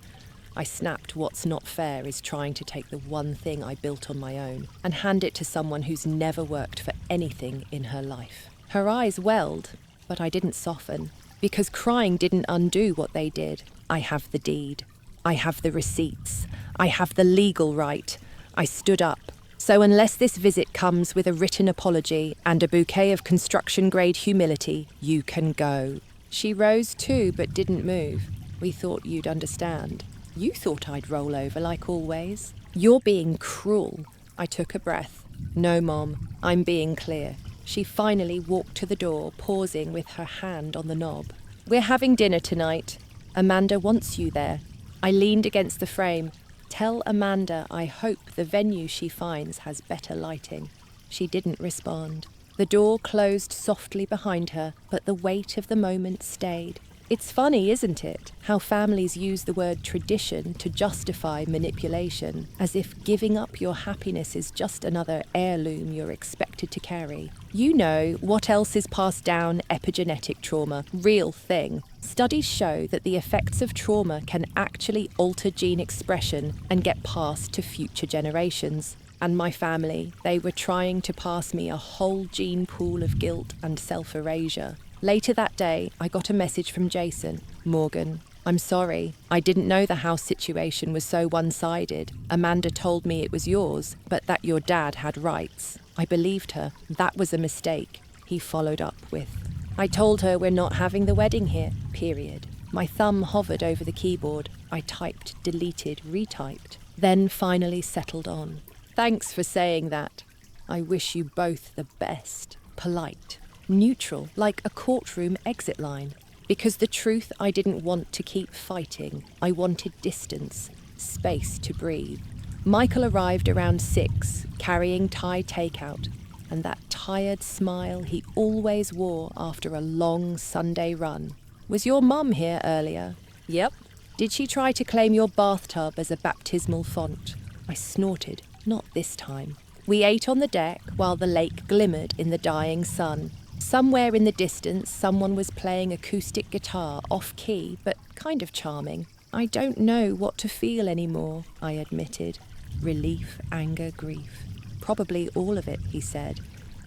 S1: I snapped what's not fair is trying to take the one thing I built on my own and hand it to someone who's never worked for anything in her life. Her eyes welled, but I didn't soften, because crying didn't undo what they did. I have the deed. I have the receipts. I have the legal right. I stood up. So unless this visit comes with a written apology and a bouquet of construction-grade humility, you can go. She rose too, but didn't move. We thought you'd understand. You thought I'd roll over like always. You're being cruel. I took a breath. No, Mom, I'm being clear. She finally walked to the door, pausing with her hand on the knob. We're having dinner tonight. Amanda wants you there. I leaned against the frame. Tell Amanda I hope the venue she finds has better lighting. She didn't respond. The door closed softly behind her, but the weight of the moment stayed. It's funny, isn't it, how families use the word tradition to justify manipulation, as if giving up your happiness is just another heirloom you're expected to carry. You know what else is passed down? Epigenetic trauma. Real thing. Studies show that the effects of trauma can actually alter gene expression and get passed to future generations. And my family, they were trying to pass me a whole gene pool of guilt and self-erasure. Later that day, I got a message from Jason. Morgan, I'm sorry. I didn't know the house situation was so one-sided. Amanda told me it was yours, but that your dad had rights. I believed her. That was a mistake. He followed up with, I told her we're not having the wedding here, period. My thumb hovered over the keyboard. I typed, deleted, retyped, then finally settled on. Thanks for saying that. I wish you both the best. Polite. Neutral, like a courtroom exit line. Because the truth, I didn't want to keep fighting. I wanted distance, space to breathe. Michael arrived around 6, carrying Thai takeout, and that tired smile he always wore after a long Sunday run. Was your mum here earlier? Yep. Did she try to claim your bathtub as a baptismal font? I snorted. Not this time. We ate on the deck while the lake glimmered in the dying sun. Somewhere in the distance, someone was playing acoustic guitar off-key, but kind of charming. I don't know what to feel anymore, I admitted. Relief, anger, grief. Probably all of it, he said.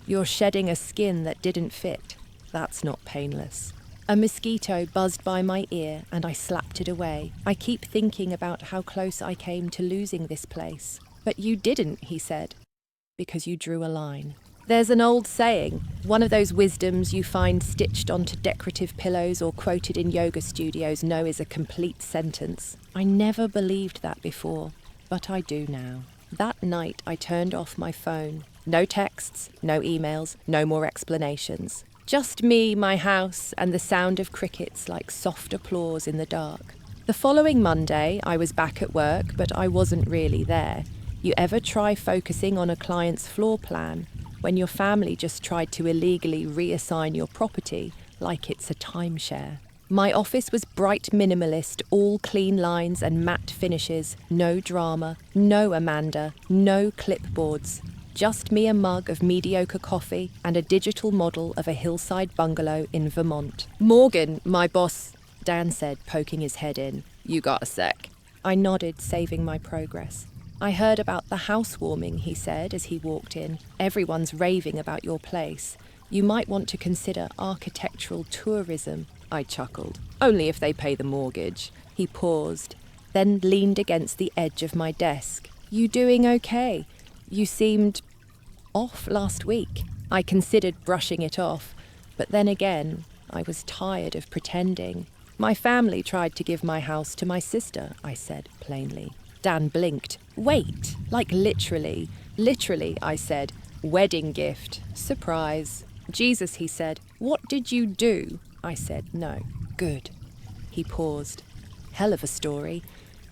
S1: You're shedding a skin that didn't fit. That's not painless. A mosquito buzzed by my ear and I slapped it away. I keep thinking about how close I came to losing this place. But you didn't, he said, because you drew a line. There's an old saying, one of those wisdoms you find stitched onto decorative pillows or quoted in yoga studios know is a complete sentence. I never believed that before, but I do now. That night I turned off my phone. No texts, no emails, no more explanations. Just me, my house, and the sound of crickets like soft applause in the dark. The following Monday, I was back at work, but I wasn't really there. You ever try focusing on a client's floor plan when your family just tried to illegally reassign your property like it's a timeshare? My office was bright minimalist, all clean lines and matte finishes, no drama, no Amanda, no clipboards. Just me, a mug of mediocre coffee and a digital model of a hillside bungalow in Vermont. Morgan, my boss, Dan said, poking his head in. You got a sec? I nodded, saving my progress. I heard about the housewarming, he said as he walked in. Everyone's raving about your place. You might want to consider architectural tourism. I chuckled. Only if they pay the mortgage. He paused, then leaned against the edge of my desk. You doing okay? You seemed off last week. I considered brushing it off, but then again, I was tired of pretending. My family tried to give my house to my sister, I said plainly. Dan blinked. Wait, like literally. Literally, I said. Wedding gift. Surprise. Jesus, he said. What did you do? I said no. Good. He paused. Hell of a story.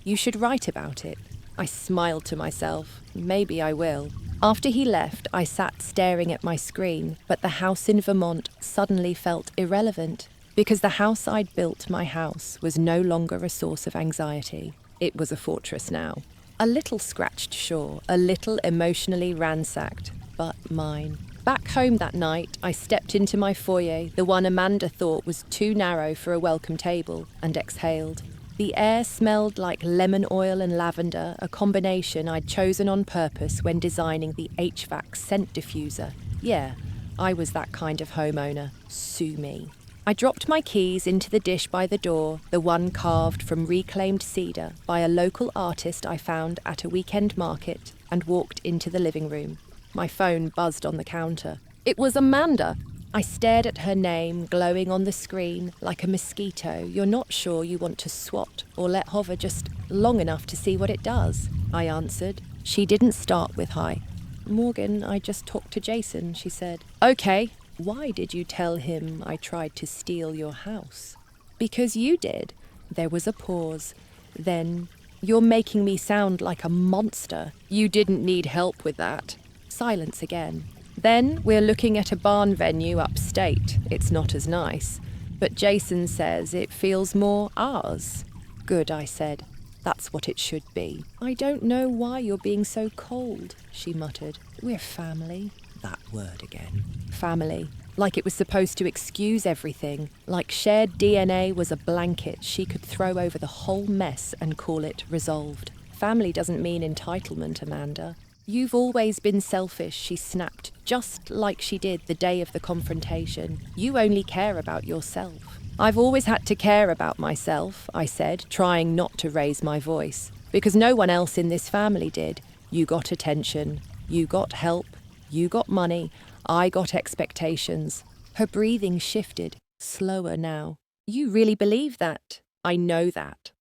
S1: You should write about it. I smiled to myself. Maybe I will. After he left, I sat staring at my screen, but the house in Vermont suddenly felt irrelevant, because the house I'd built, my house, was no longer a source of anxiety. It was a fortress now. A little scratched, sure, a little emotionally ransacked, but mine. Back home that night, I stepped into my foyer, the one Amanda thought was too narrow for a welcome table, and exhaled. The air smelled like lemon oil and lavender, a combination I'd chosen on purpose when designing the HVAC scent diffuser. Yeah, I was that kind of homeowner. Sue me. I dropped my keys into the dish by the door, the one carved from reclaimed cedar by a local artist I found at a weekend market, and walked into the living room. My phone buzzed on the counter. It was Amanda. I stared at her name glowing on the screen like a mosquito you're not sure you want to swat or let hover just long enough to see what it does. I answered. She didn't start with hi. Morgan, I just talked to Jason, she said. Okay. Why did you tell him I tried to steal your house? Because you did. There was a pause. Then, you're making me sound like a monster. You didn't need help with that. Silence again. Then, we're looking at a barn venue upstate. It's not as nice. But Jason says it feels more ours. Good, I said. That's what it should be. I don't know why you're being so cold, she muttered. We're family. That word again. Family. Like it was supposed to excuse everything. Like shared DNA was a blanket she could throw over the whole mess and call it resolved. Family doesn't mean entitlement, Amanda. You've always been selfish, she snapped, just like she did the day of the confrontation. You only care about yourself. I've always had to care about myself, I said, trying not to raise my voice. Because no one else in this family did. You got attention. You got help. You got money, I got expectations. Her breathing shifted, slower now. You really believe that? I know that.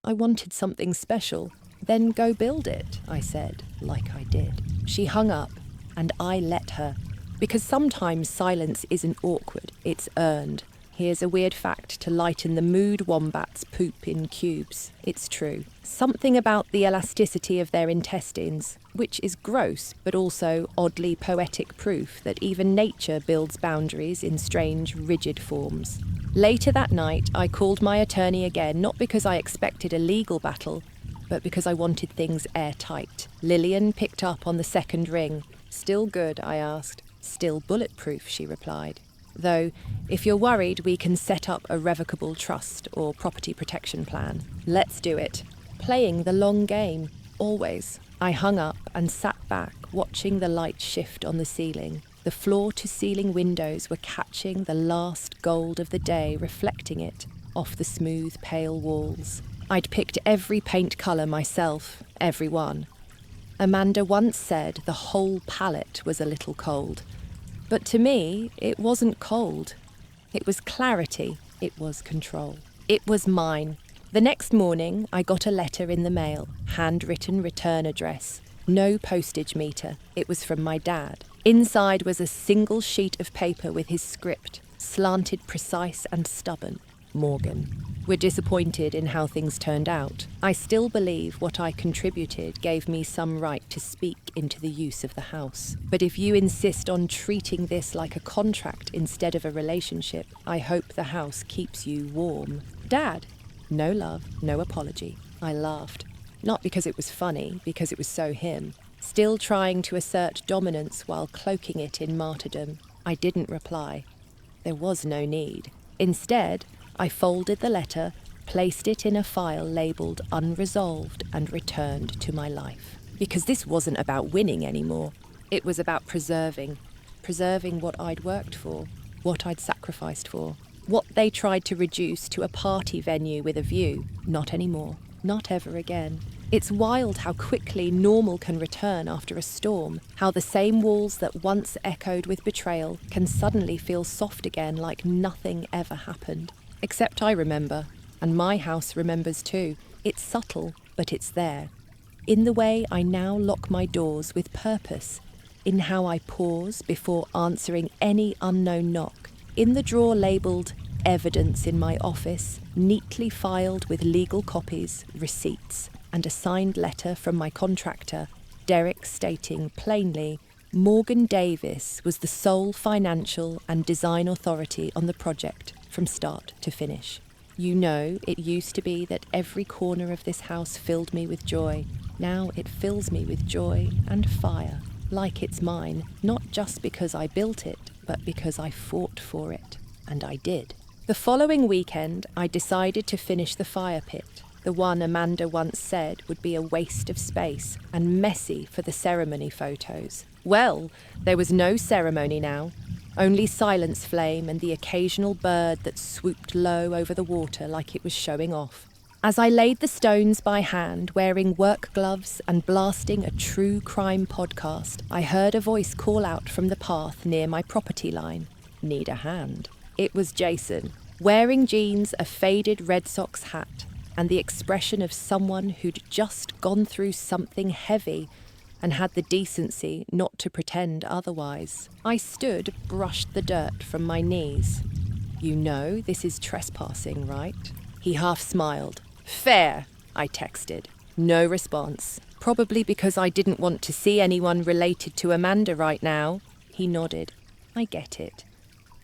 S1: I wanted something special. Then go build it, I said, like I did. She hung up, and I let her. Because sometimes silence isn't awkward, it's earned. Here's a weird fact to lighten the mood wombats poop in cubes. It's true. Something about the elasticity of their intestines, which is gross, but also oddly poetic proof that even nature builds boundaries in strange, rigid forms. Later that night, I called my attorney again, not because I expected a legal battle, but because I wanted things airtight. Lillian picked up on the second ring. Still good, I asked. Still bulletproof, she replied. Though, if you're worried, we can set up a revocable trust or property protection plan. Let's do it. Playing the long game, always. I hung up and sat back, watching the light shift on the ceiling. The floor-to-ceiling windows were catching the last gold of the day, reflecting it off the smooth, pale walls. I'd picked every paint colour myself, every one. Amanda once said the whole palette was a little cold. But to me, it wasn't cold. It was clarity. It was control. It was mine. The next morning, I got a letter in the mail, handwritten return address. No postage meter. It was from my dad. Inside was a single sheet of paper with his script, slanted, precise and stubborn. Morgan. We're disappointed in how things turned out. I still believe what I contributed gave me some right to speak into the use of the house. But if you insist on treating this like a contract instead of a relationship, I hope the house keeps you warm. Dad? No love, no apology. I laughed. Not because it was funny, because it was so him. Still trying to assert dominance while cloaking it in martyrdom. I didn't reply. There was no need. Instead, I folded the letter, placed it in a file labelled unresolved, and returned to my life. Because this wasn't about winning anymore. It was about preserving what I'd worked for, what I'd sacrificed for, what they tried to reduce to a party venue with a view. Not anymore. Not ever again. It's wild how quickly normal can return after a storm, how the same walls that once echoed with betrayal can suddenly feel soft again like nothing ever happened. Except I remember, and my house remembers too. It's subtle, but it's there. In the way I now lock my doors with purpose, in how I pause before answering any unknown knock, in the drawer labelled evidence in my office, neatly filed with legal copies, receipts, and a signed letter from my contractor, Derek, stating plainly, Morgan Davis was the sole financial and design authority on the project from start to finish. You know, it used to be that every corner of this house filled me with joy. Now it fills me with joy and fire, like it's mine, not just because I built it, but because I fought for it. And I did. The following weekend, I decided to finish the fire pit, the one Amanda once said would be a waste of space and messy for the ceremony photos. Well, there was no ceremony now, only silence flame and the occasional bird that swooped low over the water like it was showing off. As I laid the stones by hand, wearing work gloves and blasting a true crime podcast, I heard a voice call out from the path near my property line. Need a hand. It was Jason, wearing jeans, a faded Red Sox hat, and the expression of someone who'd just gone through something heavy and had the decency not to pretend otherwise. I stood, brushed the dirt from my knees. You know this is trespassing, right? He half smiled. Fair, I texted. No response. Probably because I didn't want to see anyone related to Amanda right now. He nodded. I get it.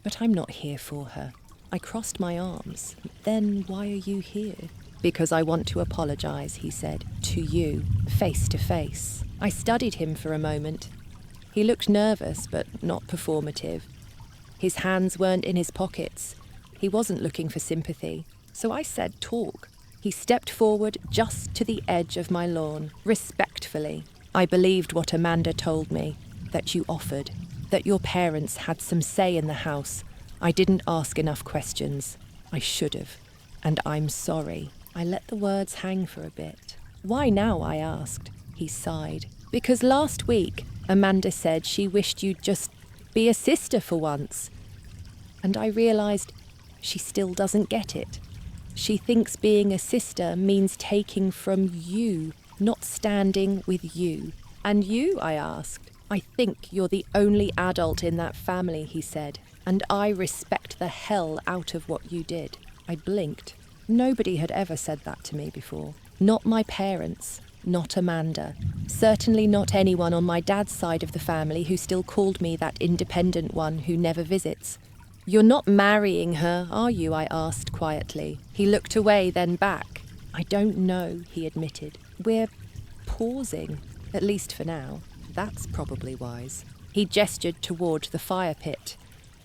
S1: But I'm not here for her. I crossed my arms. Then why are you here? Because I want to apologise, he said, to you, face to face. I studied him for a moment. He looked nervous, but not performative. His hands weren't in his pockets. He wasn't looking for sympathy. So I said, talk. He stepped forward just to the edge of my lawn, respectfully. I believed what Amanda told me, that you offered, that your parents had some say in the house. I didn't ask enough questions. I should have. And I'm sorry. I let the words hang for a bit. Why now, I asked. He sighed. Because last week, Amanda said she wished you'd just be a sister for once. And I realised she still doesn't get it. She thinks being a sister means taking from you, not standing with you. And you, I asked. I think you're the only adult in that family, he said. And I respect the hell out of what you did. I blinked. Nobody had ever said that to me before. Not my parents, not Amanda. Certainly not anyone on my dad's side of the family who still called me that independent one who never visits. You're not marrying her, are you? I asked quietly. He looked away, then back. I don't know, he admitted. We're pausing, at least for now. That's probably wise. He gestured toward the fire pit.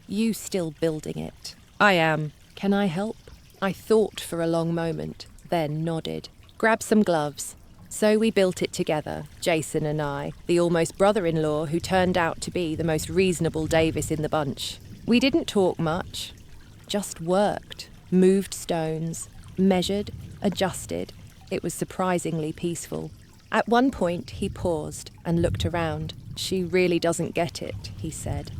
S1: You still building it? I am. Can I help? I thought for a long moment, then nodded. Grab some gloves. So we built it together, Jason and I, the almost brother-in-law who turned out to be the most reasonable Davis in the bunch. We didn't talk much, just worked, moved stones, measured, adjusted. It was surprisingly peaceful. At one point, he paused and looked around. She really doesn't get it, he said.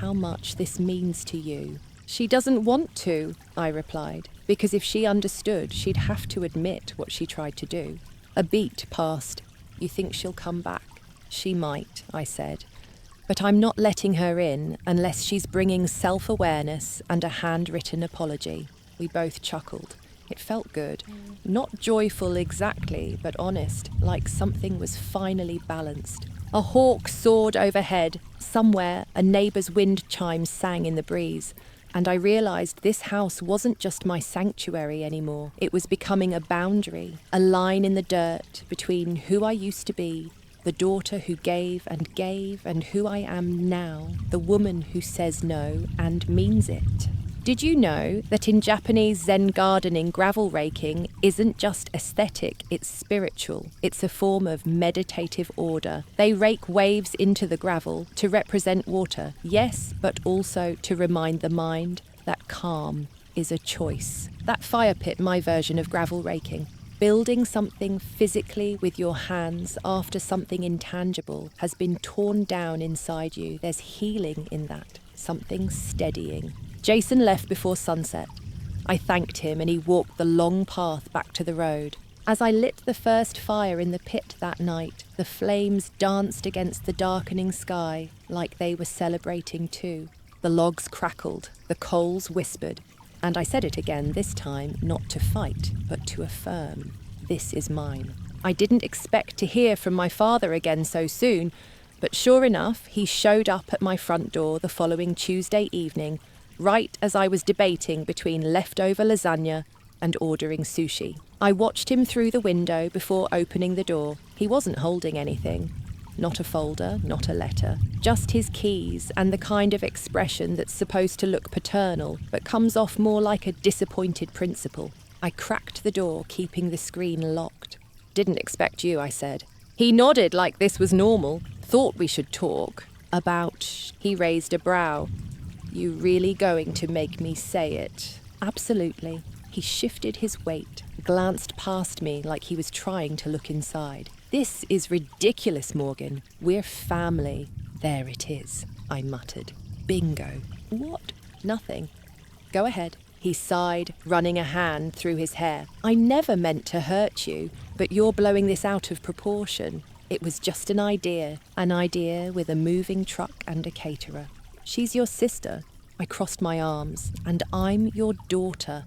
S1: How much this means to you. She doesn't want to, I replied, because if she understood, she'd have to admit what she tried to do. A beat passed. You think she'll come back? She might, I said. But I'm not letting her in unless she's bringing self-awareness and a handwritten apology. We both chuckled. It felt good. Not joyful exactly, but honest, like something was finally balanced. A hawk soared overhead. Somewhere, a neighbour's wind chime sang in the breeze. And I realised this house wasn't just my sanctuary anymore. It was becoming a boundary, a line in the dirt between who I used to be, the daughter who gave, and who I am now, the woman who says no and means it. Did you know that in Japanese Zen gardening, gravel raking isn't just aesthetic, it's spiritual. It's a form of meditative order. They rake waves into the gravel to represent water, yes, but also to remind the mind that calm is a choice. That fire pit, my version of gravel raking. Building something physically with your hands after something intangible has been torn down inside you. There's healing in that, something steadying. Jason left before sunset. I thanked him and he walked the long path back to the road. As I lit the first fire in the pit that night, the flames danced against the darkening sky like they were celebrating too. The logs crackled, the coals whispered, and I said it again this time, not to fight, but to affirm. This is mine. I didn't expect to hear from my father again so soon, but sure enough, he showed up at my front door the following Tuesday evening, right as I was debating between leftover lasagna and ordering sushi. I watched him through the window before opening the door. He wasn't holding anything. Not a folder, not a letter. Just his keys and the kind of expression that's supposed to look paternal, but comes off more like a disappointed principal. I cracked the door, keeping the screen locked. "Didn't expect you," I said. He nodded like this was normal. "Thought we should talk." "About..." He raised a brow. "You really going to make me say it?" "Absolutely." He shifted his weight, glanced past me like he was trying to look inside. "This is ridiculous, Morgan. We're family." "There it is," I muttered. "Bingo." "What?" "Nothing." "Go ahead." He sighed, running a hand through his hair. "I never meant to hurt you, but you're blowing this out of proportion. It was just an idea with a moving truck and a caterer. She's your sister." I crossed my arms. "And I'm your daughter.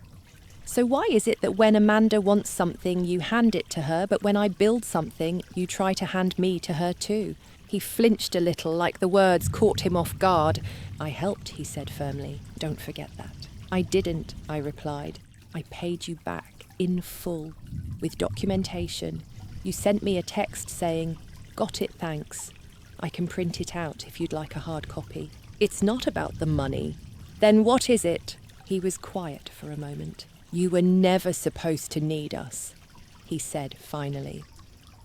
S1: So why is it that when Amanda wants something, you hand it to her, but when I build something, you try to hand me to her too?" He flinched a little, like the words caught him off guard. "I helped," he said firmly. "Don't forget that." "I didn't," I replied. "I paid you back, in full, with documentation. You sent me a text saying, 'Got it, thanks.' I can print it out if you'd like a hard copy." "It's not about the money." "Then what is it?" He was quiet for a moment. "You were never supposed to need us," he said finally.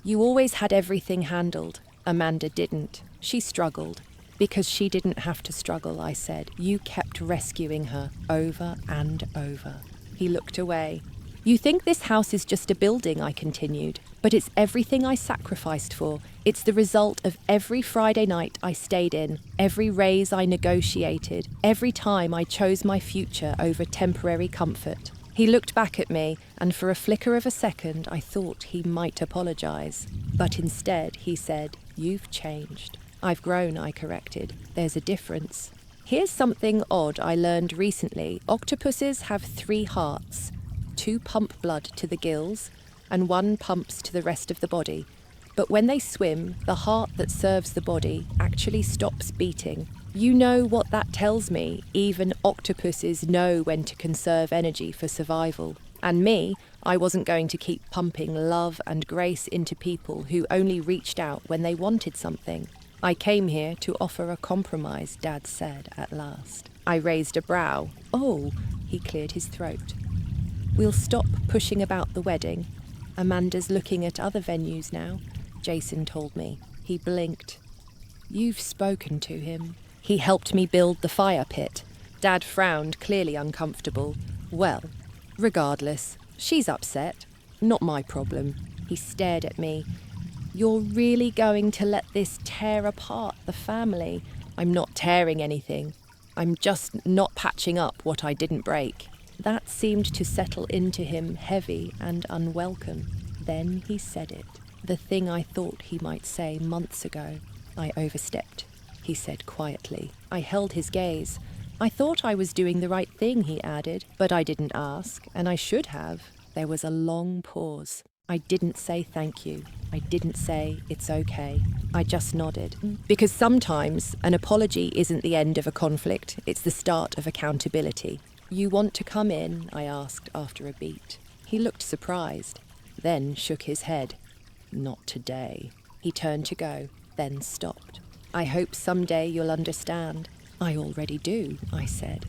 S1: "You always had everything handled. Amanda didn't. She struggled." "Because she didn't have to struggle," I said. "You kept rescuing her over and over." He looked away. "You think this house is just a building," I continued, "but it's everything I sacrificed for. It's the result of every Friday night I stayed in, every raise I negotiated, every time I chose my future over temporary comfort." He looked back at me, and for a flicker of a second I thought he might apologise. But instead he said, "You've changed." "I've grown," I corrected. "There's a difference." "Here's something odd I learned recently. Octopuses have 3 hearts. 2 pump blood to the gills, and 1 pumps to the rest of the body. But when they swim, the heart that serves the body actually stops beating. You know what that tells me? Even octopuses know when to conserve energy for survival. And me, I wasn't going to keep pumping love and grace into people who only reached out when they wanted something. I came here to offer a compromise," Dad said at last. I raised a brow. "Oh," he cleared his throat. "We'll stop pushing about the wedding. Amanda's looking at other venues now," Jason told me. He blinked. "You've spoken to him." "He helped me build the fire pit." Dad frowned, clearly uncomfortable. "Well, regardless, she's upset. Not my problem." He stared at me. "You're really going to let this tear apart the family?" "I'm not tearing anything. I'm just not patching up what I didn't break." That seemed to settle into him heavy and unwelcome. Then he said it. The thing I thought he might say months ago. "I overstepped," he said quietly. I held his gaze. "I thought I was doing the right thing," he added, "but I didn't ask, and I should have." There was a long pause. I didn't say thank you. I didn't say it's okay. I just nodded. Because sometimes an apology isn't the end of a conflict, it's the start of accountability. "You want to come in?" I asked after a beat. He looked surprised, then shook his head. "Not today." He turned to go, then stopped. "I hope someday you'll understand." "I already do," I said.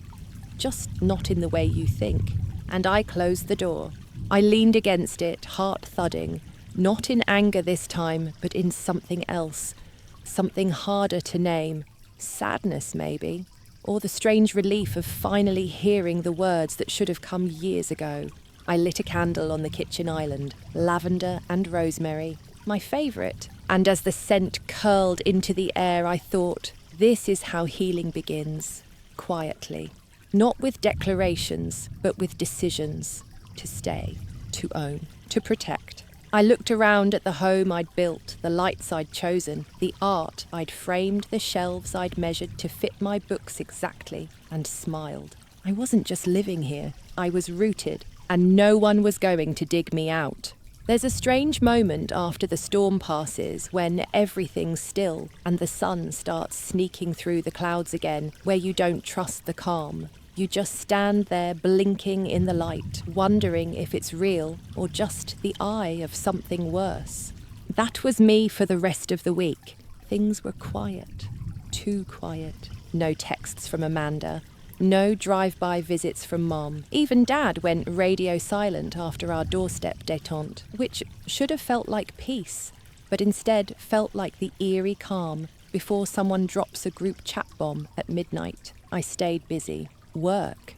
S1: "Just not in the way you think." And I closed the door. I leaned against it, heart thudding, not in anger this time, but in something else, something harder to name. Sadness, maybe, or the strange relief of finally hearing the words that should have come years ago. I lit a candle on the kitchen island, lavender and rosemary, my favourite. And as the scent curled into the air, I thought, this is how healing begins, quietly. Not with declarations, but with decisions. To stay, to own, to protect. I looked around at the home I'd built, the lights I'd chosen, the art I'd framed, the shelves I'd measured to fit my books exactly, and smiled. I wasn't just living here, I was rooted, and no one was going to dig me out. There's a strange moment after the storm passes when everything's still and the sun starts sneaking through the clouds again, where you don't trust the calm. You just stand there blinking in the light, wondering if it's real or just the eye of something worse. That was me for the rest of the week. Things were quiet, too quiet. No texts from Amanda, no drive-by visits from Mom. Even Dad went radio silent after our doorstep détente, which should have felt like peace, but instead felt like the eerie calm before someone drops a group chat bomb at midnight. I stayed busy. Work.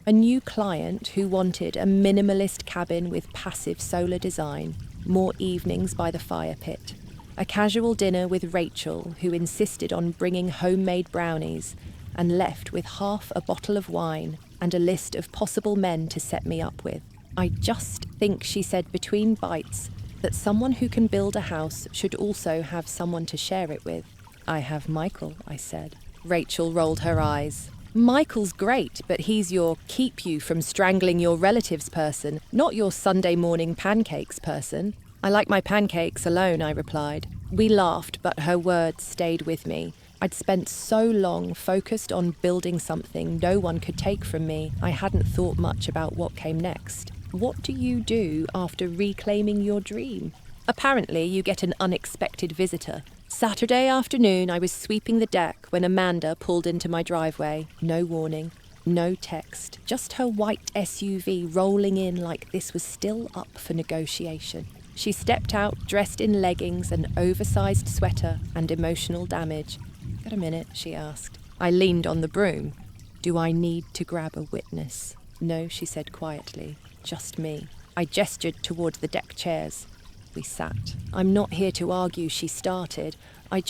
S1: A new client who wanted a minimalist cabin with passive solar design, more evenings by the fire pit. A casual dinner with Rachel, who insisted on bringing homemade brownies and left with half a bottle of wine and a list of possible men to set me up with. I just think she said between bites that someone who can build a house should also have someone to share it with. I have Michael, I said. Rachel rolled her eyes. Michael's great, but he's your keep you from strangling your relatives person, not your Sunday morning pancakes person. I like my pancakes alone, I replied. We laughed, but her words stayed with me. I'd spent so long focused on building something no one could take from me, I hadn't thought much about what came next. What do you do after reclaiming your dream? Apparently, you get an unexpected visitor. Saturday afternoon, I was sweeping the deck when Amanda pulled into my driveway. No warning, no text, just her white SUV rolling in like this was still up for negotiation. She stepped out dressed in leggings, an oversized sweater, and emotional damage. "Got a minute?" she asked. I leaned on the broom. "Do I need to grab a witness?" "No," she said quietly. "Just me." I gestured toward the deck chairs. We sat. "I'm not here to argue," she started. I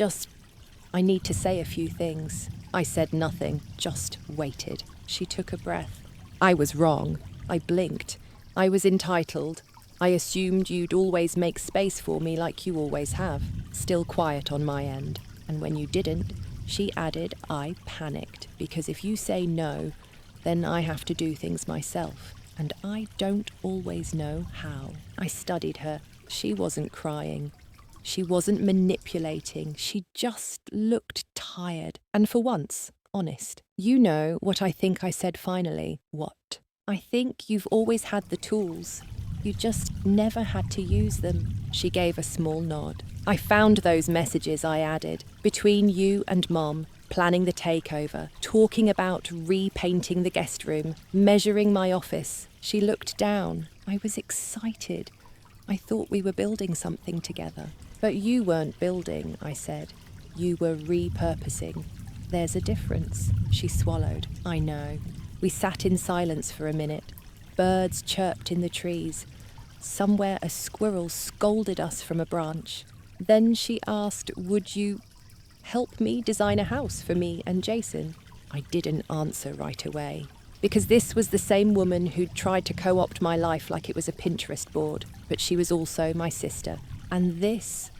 S1: need to say a few things." I said nothing, just waited. She took a breath. "I was wrong." I blinked. "I was entitled. I assumed you'd always make space for me like you always have." Still quiet on my end. "And when you didn't," she added, "I panicked, because if you say no, then I have to do things myself, and I don't always know how." I studied her. She wasn't crying. She wasn't manipulating. She just looked tired, and for once, honest. "You know what I think I said finally?" "What?" "I think you've always had the tools. You just never had to use them." She gave a small nod. "I found those messages," I added, "between you and Mom, planning the takeover, talking about repainting the guest room, measuring my office." She looked down. I was excited. I thought we were building something together. "But you weren't building," I said. "You were repurposing. There's a difference." She swallowed. "I know." We sat in silence for a minute. Birds chirped in the trees. Somewhere a squirrel scolded us from a branch. Then she asked, "Would you help me design a house for me and Jason?" I didn't answer right away, because this was the same woman who'd tried to co-opt my life like it was a Pinterest board, but she was also my sister. And this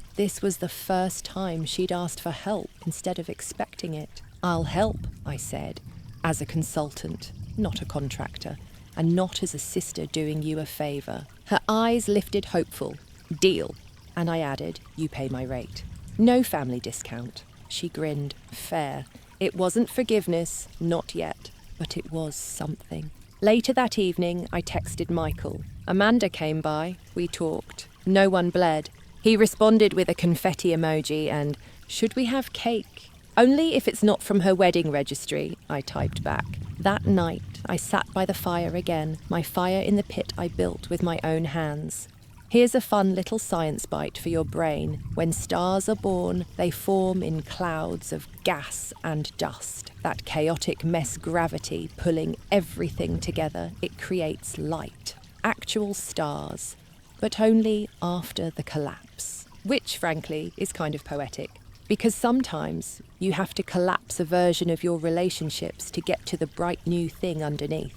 S1: was the first time she'd asked for help instead of expecting it. "I'll help," I said, "as a consultant, not a contractor, and not as a sister doing you a favour." Her eyes lifted hopeful. "Deal." And I added, "You pay my rate. No family discount." She grinned. "Fair. It wasn't forgiveness, not yet, but it was something." Later that evening, I texted Michael. Amanda came by. We talked. No one bled. He responded with a confetti emoji and, "Should we have cake?" "Only if it's not from her wedding registry," I typed back. That night, I sat by the fire again, my fire in the pit I built with my own hands. Here's a fun little science bite for your brain. When stars are born, they form in clouds of gas and dust. That chaotic mess gravity pulling everything together, it creates light. Actual stars, but only after the collapse. Which, frankly, is kind of poetic. Because sometimes you have to collapse a version of your relationships to get to the bright new thing underneath.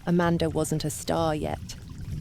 S1: Amanda wasn't a star yet,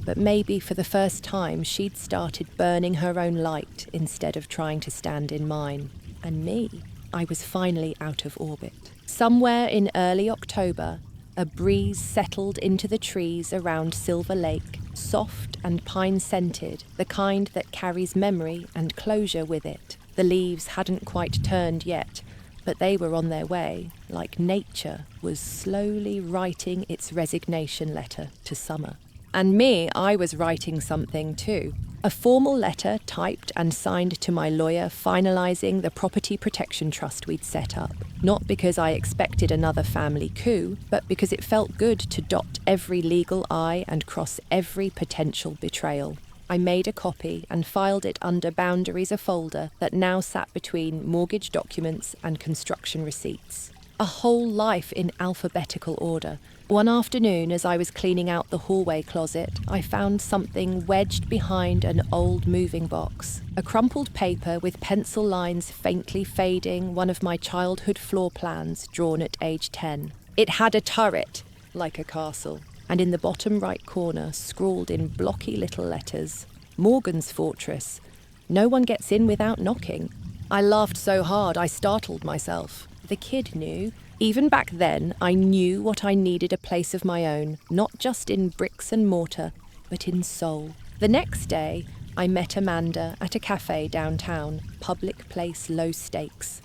S1: but maybe for the first time she'd started burning her own light instead of trying to stand in mine. And me, I was finally out of orbit. Somewhere in early October, a breeze settled into the trees around Silver Lake, soft and pine-scented, the kind that carries memory and closure with it. The leaves hadn't quite turned yet, but they were on their way, like nature was slowly writing its resignation letter to summer. And me, I was writing something too. A formal letter typed and signed to my lawyer finalising the property protection trust we'd set up. Not because I expected another family coup, but because it felt good to dot every legal I and cross every potential betrayal. I made a copy and filed it under Boundaries, a folder that now sat between mortgage documents and construction receipts. A whole life in alphabetical order. One afternoon, as I was cleaning out the hallway closet, I found something wedged behind an old moving box. A crumpled paper with pencil lines faintly fading one of my childhood floor plans drawn at age 10. It had a turret, like a castle, and in the bottom right corner, scrawled in blocky little letters, Morgan's Fortress. No one gets in without knocking. I laughed so hard I startled myself. The kid knew. Even back then, I knew what I needed: a place of my own, not just in bricks and mortar, but in soul. The next day, I met Amanda at a cafe downtown, public place, low stakes.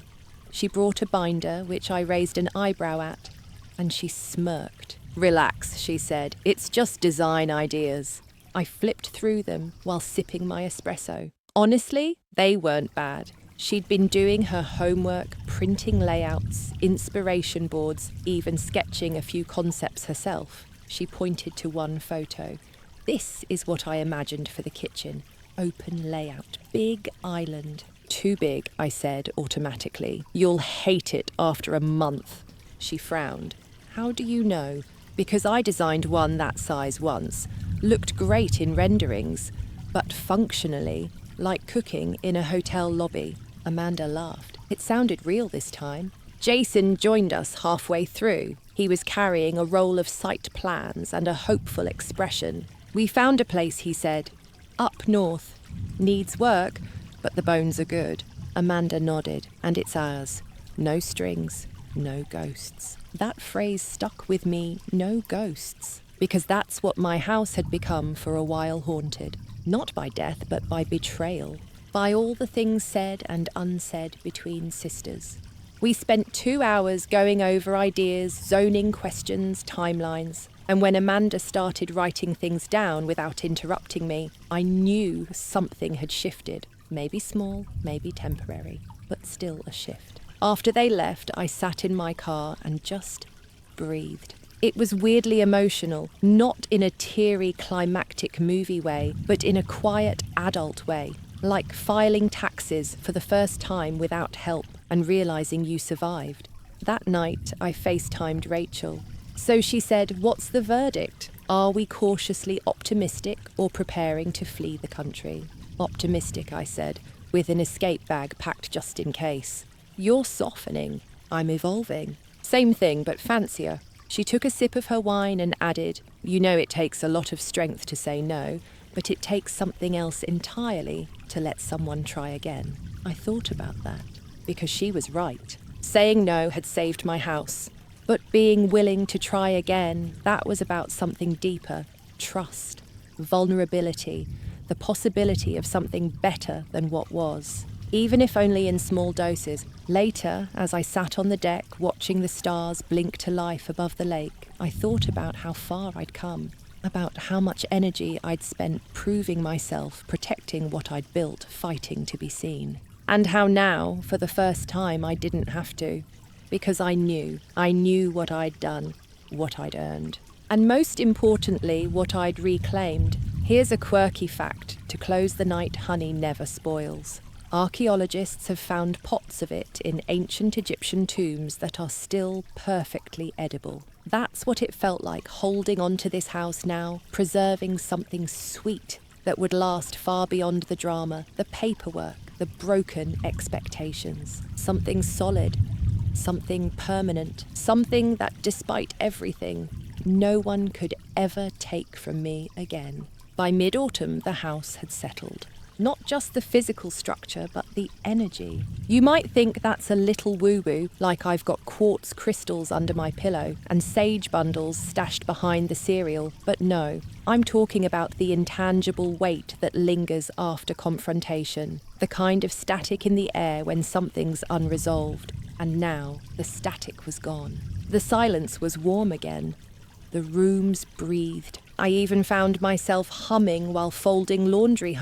S1: She brought a binder, which I raised an eyebrow at, and she smirked. "Relax," she said. "It's just design ideas." I flipped through them while sipping my espresso. Honestly, they weren't bad. She'd been doing her homework, printing layouts, inspiration boards, even sketching a few concepts herself. She pointed to one photo. "This is what I imagined for the kitchen. Open layout, big island." "Too big," I said automatically. "You'll hate it after a month." She frowned. "How do you know?" "Because I designed one that size once. Looked great in renderings, but functionally, like cooking in a hotel lobby." Amanda laughed. It sounded real this time. Jason joined us halfway through. He was carrying a roll of site plans and a hopeful expression. "We found a place," he said. "Up north. Needs work, but the bones are good." Amanda nodded. "And it's ours. No strings, no ghosts." That phrase stuck with me, no ghosts. Because that's what my house had become for a while, haunted. Not by death, but by betrayal. By all the things said and unsaid between sisters. We spent 2 hours going over ideas, zoning questions, timelines. And when Amanda started writing things down without interrupting me, I knew something had shifted. Maybe small, maybe temporary, but still a shift. After they left, I sat in my car and just breathed. It was weirdly emotional, not in a teary, climactic movie way, but in a quiet, adult way. Like filing taxes for the first time without help and realising you survived. That night, I FaceTimed Rachel. So she said, "What's the verdict? Are we cautiously optimistic or preparing to flee the country?" "Optimistic," I said, with an escape bag packed just in case. "You're softening. I'm evolving." "Same thing, but fancier." She took a sip of her wine and added, "You know it takes a lot of strength to say no, but it takes something else entirely to let someone try again." I thought about that, because she was right. Saying no had saved my house, but being willing to try again, that was about something deeper: trust, vulnerability, the possibility of something better than what was. Even if only in small doses. Later, as I sat on the deck watching the stars blink to life above the lake, I thought about how far I'd come. About how much energy I'd spent proving myself, protecting what I'd built, fighting to be seen. And how now, for the first time, I didn't have to. Because I knew what I'd done, what I'd earned. And most importantly, what I'd reclaimed. Here's a quirky fact: to close the night, honey never spoils. Archaeologists have found pots of it in ancient Egyptian tombs that are still perfectly edible. That's what it felt like holding on to this house now, preserving something sweet that would last far beyond the drama, the paperwork, the broken expectations. Something solid, something permanent, something that, despite everything, no one could ever take from me again. By mid-autumn, the house had settled. Not just the physical structure, but the energy. You might think that's a little woo-woo, like I've got quartz crystals under my pillow and sage bundles stashed behind the cereal, but no, I'm talking about the intangible weight that lingers after confrontation, the kind of static in the air when something's unresolved. And now, the static was gone. The silence was warm again. The rooms breathed. I even found myself humming while folding laundry,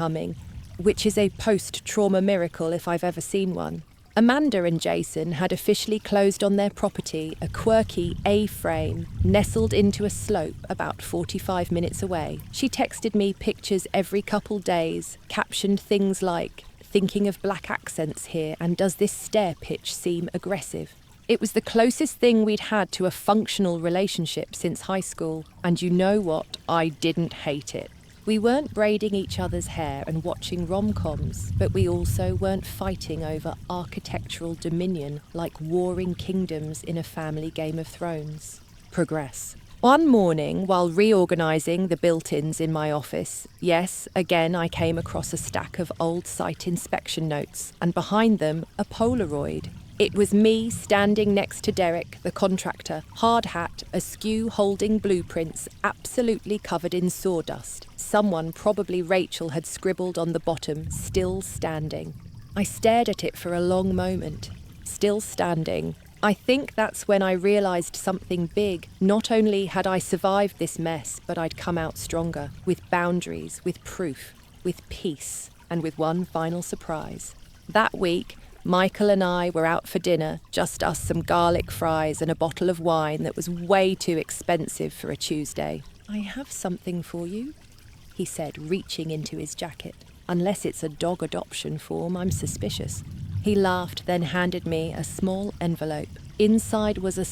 S1: which is a post-trauma miracle if I've ever seen one. Amanda and Jason had officially closed on their property, a quirky A-frame, nestled into a slope about 45 minutes away. She texted me pictures every couple days, captioned things like, "Thinking of black accents here, and does this stair pitch seem aggressive?" It was the closest thing we'd had to a functional relationship since high school, and you know what? I didn't hate it. We weren't braiding each other's hair and watching rom-coms, but we also weren't fighting over architectural dominion like warring kingdoms in a family Game of Thrones. Progress. One morning, while reorganising the built-ins in my office, yes, again I came across a stack of old site inspection notes, and behind them, a Polaroid. It was me standing next to Derek, the contractor, hard hat, askew holding blueprints, absolutely covered in sawdust. Someone, probably Rachel, had scribbled on the bottom, "Still standing." I stared at it for a long moment. Still standing. I think that's when I realised something big. Not only had I survived this mess, but I'd come out stronger, with boundaries, with proof, with peace, and with one final surprise. That week, Michael and I were out for dinner, just us, some garlic fries and a bottle of wine that was way too expensive for a Tuesday. "I have something for you," he said, reaching into his jacket. "Unless it's a dog adoption form, I'm suspicious." He laughed, then handed me a small envelope. Inside was a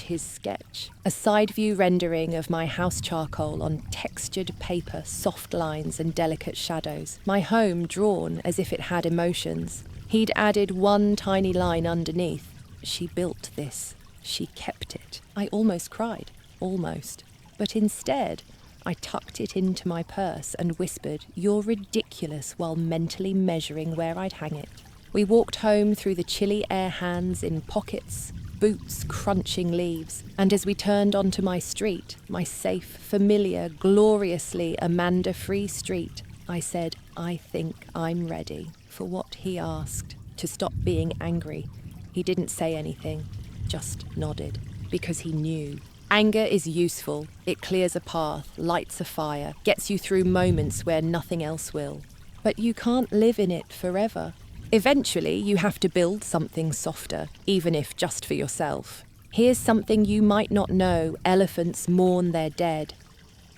S1: his sketch, a side view rendering of my house charcoal on textured paper, soft lines and delicate shadows. My home drawn as if it had emotions. He'd added one tiny line underneath. "She built this. She kept it." I almost cried. Almost. But instead, I tucked it into my purse and whispered, "You're ridiculous," while mentally measuring where I'd hang it. We walked home through the chilly air hands in pockets, boots crunching leaves, and as we turned onto my street, my safe, familiar, gloriously Amanda-free street, I said, "I think I'm ready," for what he asked, to stop being angry. He didn't say anything, just nodded, because he knew. Anger is useful. It clears a path, lights a fire, gets you through moments where nothing else will. But you can't live in it forever. Eventually, you have to build something softer, even if just for yourself. Here's something you might not know: elephants mourn their dead.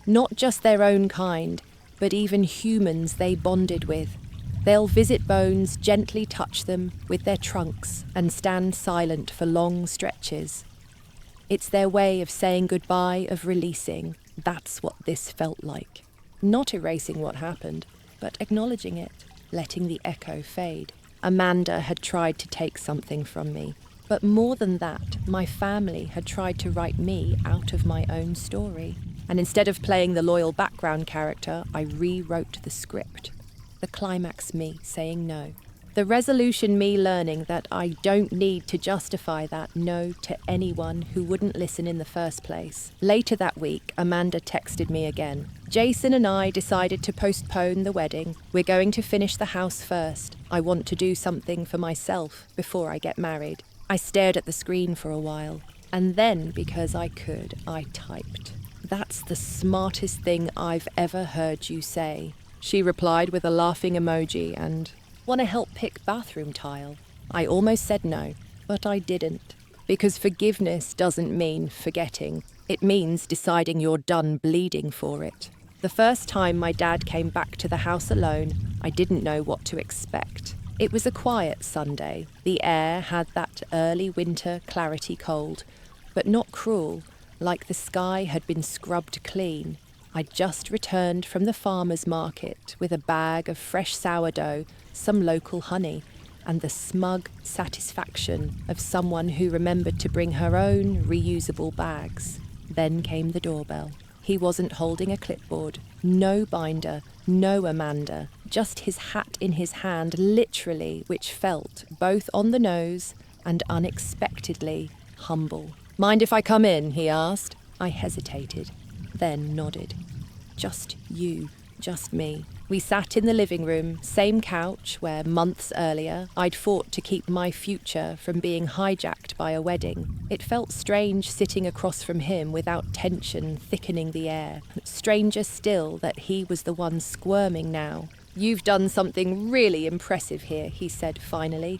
S1: Not just their own kind, but even humans they bonded with. They'll visit bones, gently touch them with their trunks, and stand silent for long stretches. It's their way of saying goodbye, of releasing. That's what this felt like. Not erasing what happened, but acknowledging it, letting the echo fade. Amanda had tried to take something from me, but more than that, my family had tried to write me out of my own story. And instead of playing the loyal background character, I rewrote the script. The climax me saying no. The resolution me learning that I don't need to justify that no to anyone who wouldn't listen in the first place. Later that week, Amanda texted me again. "Jason and I decided to postpone the wedding. We're going to finish the house first. I want to do something for myself before I get married." I stared at the screen for a while, and then, because I could, I typed, "That's the smartest thing I've ever heard you say." She replied with a laughing emoji and, "Want to help pick bathroom tile?" I almost said no, but I didn't. Because forgiveness doesn't mean forgetting. It means deciding you're done bleeding for it. The first time my dad came back to the house alone, I didn't know what to expect. It was a quiet Sunday. The air had that early winter clarity cold, but not cruel, like the sky had been scrubbed clean. I'd just returned from the farmer's market with a bag of fresh sourdough, some local honey, and the smug satisfaction of someone who remembered to bring her own reusable bags. Then came the doorbell. He wasn't holding a clipboard, no binder, no Amanda, just his hat in his hand, literally, which felt, both on the nose and unexpectedly, humble. "Mind if I come in?" he asked. I hesitated, then nodded. Just you, just me. We sat in the living room, same couch where months earlier I'd fought to keep my future from being hijacked by a wedding. It felt strange sitting across from him without tension thickening the air. Stranger still that he was the one squirming now. "You've done something really impressive here," he said finally.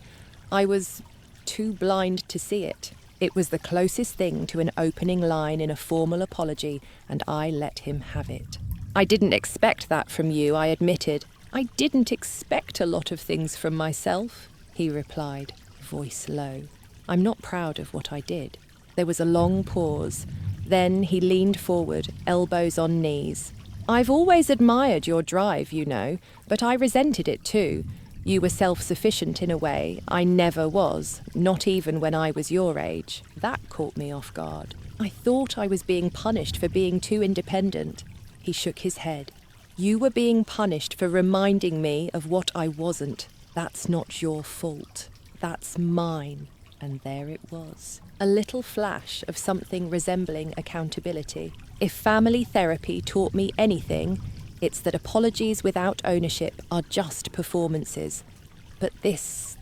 S1: I was too blind to see it. It was the closest thing to an opening line in a formal apology, and I let him have it. "I didn't expect that from you," I admitted. "I didn't expect a lot of things from myself," he replied, voice low. "I'm not proud of what I did." There was a long pause. Then he leaned forward, elbows on knees. "I've always admired your drive, you know, but I resented it too. You were self-sufficient in a way I never was, not even when I was your age. That caught me off guard. I thought I was being punished for being too independent." He shook his head. "You were being punished for reminding me of what I wasn't. That's not your fault. That's mine." And there it was. A little flash of something resembling accountability. If family therapy taught me anything, it's that apologies without ownership are just performances. But this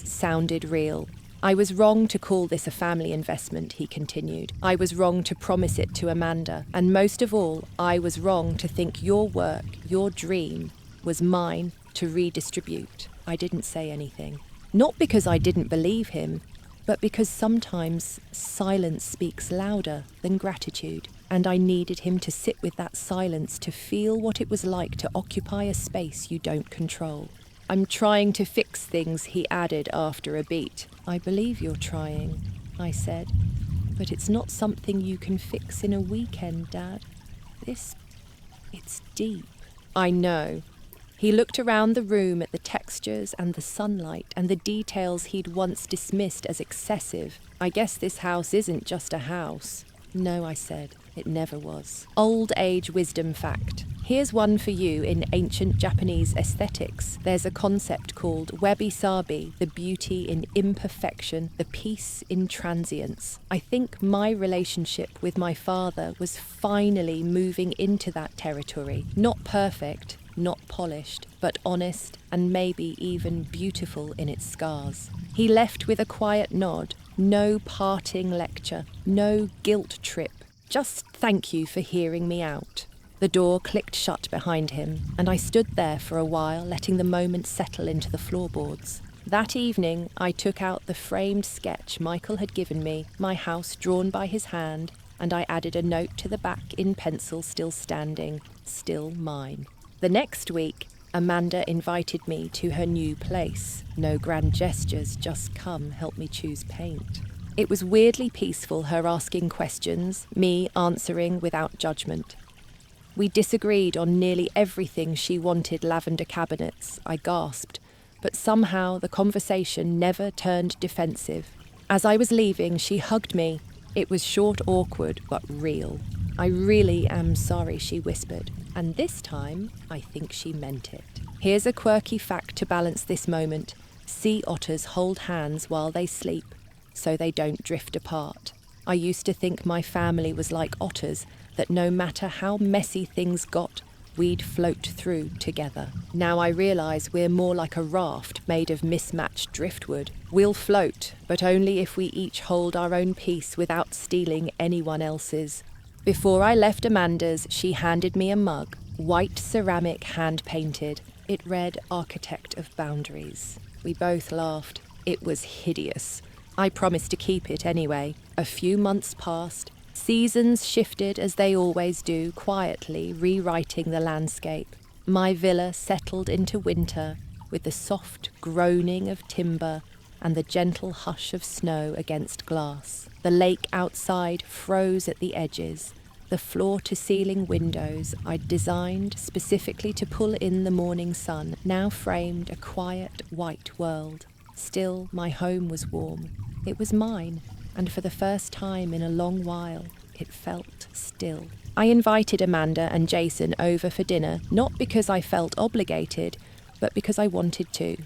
S1: sounded real. "I was wrong to call this a family investment," he continued. "I was wrong to promise it to Amanda. And most of all, I was wrong to think your work, your dream, was mine to redistribute." I didn't say anything. Not because I didn't believe him, but because sometimes silence speaks louder than gratitude. And I needed him to sit with that silence to feel what it was like to occupy a space you don't control. "I'm trying to fix things," he added after a beat. "I believe you're trying," I said. "But it's not something you can fix in a weekend, Dad. It's deep." "I know." He looked around the room at the textures and the sunlight and the details he'd once dismissed as excessive. "I guess this house isn't just a house." "No," I said. "It never was." Old age wisdom fact. Here's one for you in ancient Japanese aesthetics. There's a concept called wabi-sabi, the beauty in imperfection, the peace in transience. I think my relationship with my father was finally moving into that territory. Not perfect, not polished, but honest and maybe even beautiful in its scars. He left with a quiet nod. No parting lecture, no guilt trip. Just thank you for hearing me out. The door clicked shut behind him, and I stood there for a while, letting the moment settle into the floorboards. That evening, I took out the framed sketch Michael had given me, my house drawn by his hand, and I added a note to the back in pencil, still standing, still mine. The next week, Amanda invited me to her new place. No grand gestures, just come help me choose paint. It was weirdly peaceful, her asking questions, me answering without judgment. We disagreed on nearly everything. She wanted lavender cabinets, I gasped, but somehow the conversation never turned defensive. As I was leaving, she hugged me. It was short, awkward, but real. "I really am sorry," she whispered, and this time I think she meant it. Here's a quirky fact to balance this moment. Sea otters hold hands while they sleep, so they don't drift apart. I used to think my family was like otters, that no matter how messy things got, we'd float through together. Now I realise we're more like a raft made of mismatched driftwood. We'll float, but only if we each hold our own piece without stealing anyone else's. Before I left Amanda's, she handed me a mug, white ceramic hand-painted. It read Architect of Boundaries. We both laughed. It was hideous. I promised to keep it anyway. A few months passed. Seasons shifted as they always do, quietly rewriting the landscape. My villa settled into winter with the soft groaning of timber and the gentle hush of snow against glass. The lake outside froze at the edges. The floor-to-ceiling windows I'd designed specifically to pull in the morning sun now framed a quiet, white world. Still, my home was warm. It was mine, and for the first time in a long while, it felt still. I invited Amanda and Jason over for dinner, not because I felt obligated, but because I wanted to.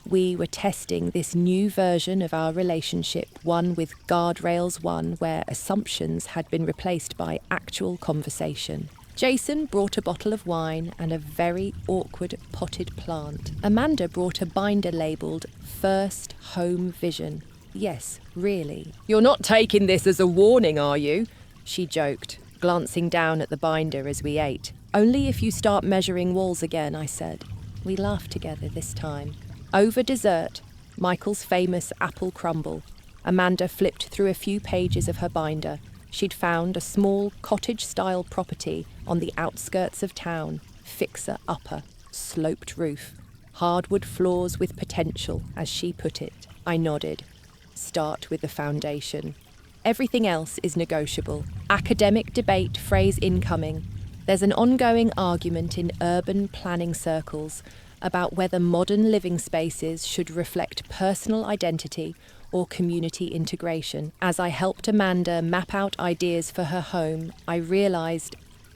S1: We were testing this new version of our relationship, one with guardrails, one where assumptions had been replaced by actual conversation. Jason brought a bottle of wine and a very awkward potted plant. Amanda brought a binder labelled First Home Vision. Yes, really. "You're not taking this as a warning, are you?" she joked, glancing down at the binder as we ate. "Only if you start measuring walls again," I said. We laughed together this time. Over dessert, Michael's famous apple crumble, Amanda flipped through a few pages of her binder. She'd found a small cottage-style property on the outskirts of town, fixer-upper, sloped roof, hardwood floors with potential, as she put it. I nodded. Start with the foundation. Everything else is negotiable. Academic debate phrase incoming. There's an ongoing argument in urban planning circles about whether modern living spaces should reflect personal identity or community integration. As I helped Amanda map out ideas for her home, I realised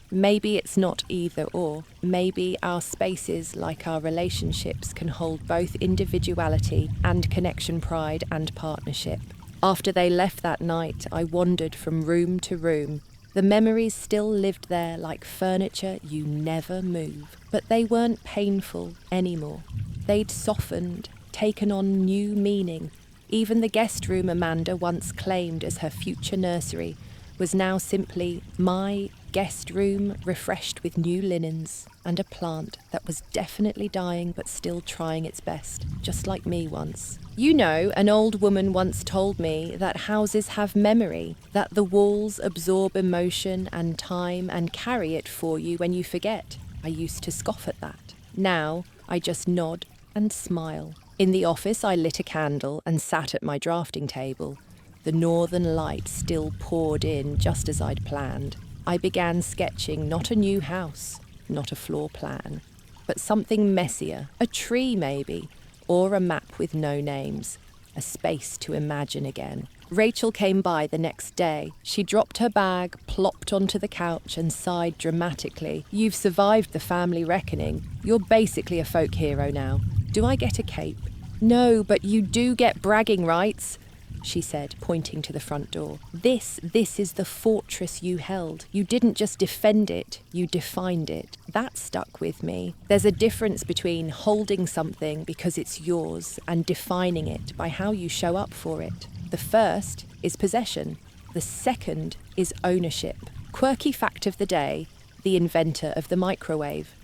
S1: maybe it's not either or. Maybe our spaces, like our relationships, can hold both individuality and connection, pride and partnership. After they left that night, I wandered from room to room. The memories still lived there like furniture you never move. But they weren't painful anymore. They'd softened, taken on new meaning. Even the guest room Amanda once claimed as her future nursery was now simply my guest room, refreshed with new linens and a plant that was definitely dying but still trying its best, just like me once. You know, an old woman once told me that houses have memory, that the walls absorb emotion and time and carry it for you when you forget. I used to scoff at that. Now, I just nod and smile. In the office, I lit a candle and sat at my drafting table. The northern light still poured in just as I'd planned. I began sketching not a new house, not a floor plan, but something messier, a tree maybe, or a map with no names, a space to imagine again. Rachel came by the next day. She dropped her bag, plopped onto the couch and sighed dramatically. "You've survived the family reckoning. You're basically a folk hero now. Do I get a cape?" "No, but you do get bragging rights," she said, pointing to the front door. This is the fortress you held. You didn't just defend it, you defined it. That stuck with me. There's a difference between holding something because it's yours and defining it by how you show up for it. The first is possession. The second is ownership. Quirky fact of the day, the inventor of the microwave.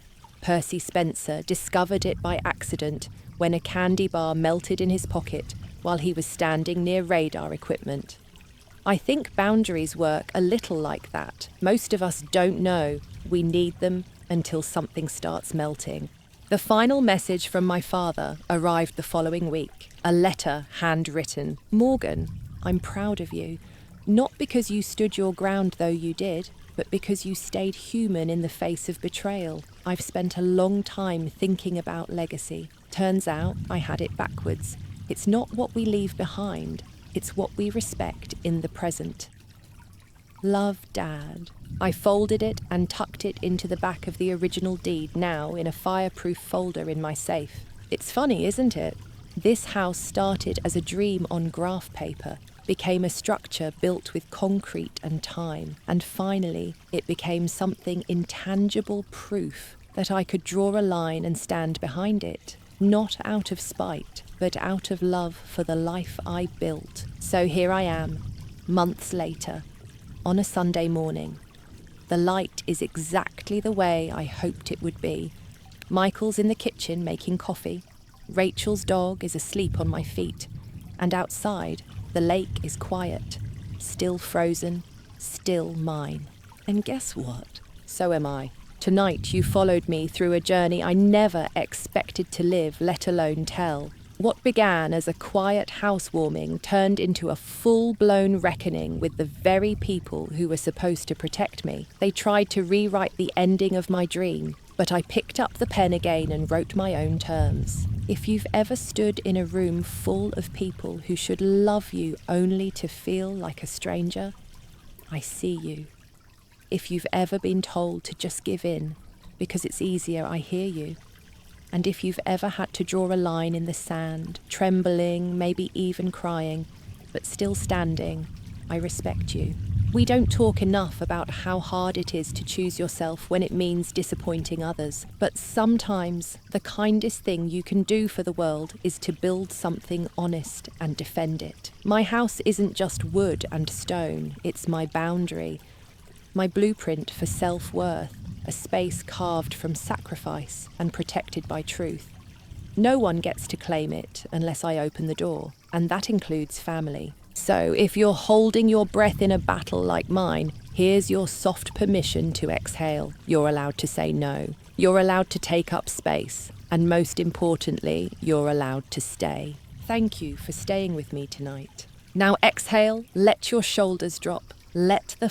S1: Percy Spencer discovered it by accident when a candy bar melted in his pocket while he was standing near radar equipment. I think boundaries work a little like that. Most of us don't know we need them until something starts melting. The final message from my father arrived the following week. A letter handwritten. "Morgan, I'm proud of you. Not because you stood your ground, though you did, but because you stayed human in the face of betrayal. I've spent a long time thinking about legacy. Turns out I had it backwards. It's not what we leave behind, it's what we respect in the present. Love, Dad." I folded it and tucked it into the back of the original deed, now in a fireproof folder in my safe. It's funny, isn't it? This house started as a dream on graph paper, became a structure built with concrete and time, and finally it became something intangible, proof that I could draw a line and stand behind it. Not out of spite, but out of love for the life I built. So here I am, months later, on a Sunday morning. The light is exactly the way I hoped it would be. Michael's in the kitchen making coffee. Rachel's dog is asleep on my feet. And outside, the lake is quiet, still frozen, still mine. And guess what? So am I. Tonight you followed me through a journey I never expected to live, let alone tell. What began as a quiet housewarming turned into a full-blown reckoning with the very people who were supposed to protect me. They tried to rewrite the ending of my dream, but I picked up the pen again and wrote my own terms. If you've ever stood in a room full of people who should love you only to feel like a stranger, I see you. If you've ever been told to just give in because it's easier, I hear you. And if you've ever had to draw a line in the sand, trembling, maybe even crying, but still standing, I respect you. We don't talk enough about how hard it is to choose yourself when it means disappointing others. But sometimes the kindest thing you can do for the world is to build something honest and defend it. My house isn't just wood and stone, it's my boundary, my blueprint for self-worth, a space carved from sacrifice and protected by truth. No one gets to claim it unless I open the door, and that includes family. So if you're holding your breath in a battle like mine, here's your soft permission to exhale. You're allowed to say no. You're allowed to take up space. And most importantly, you're allowed to stay. Thank you for staying with me tonight. Now exhale, let your shoulders drop. Let the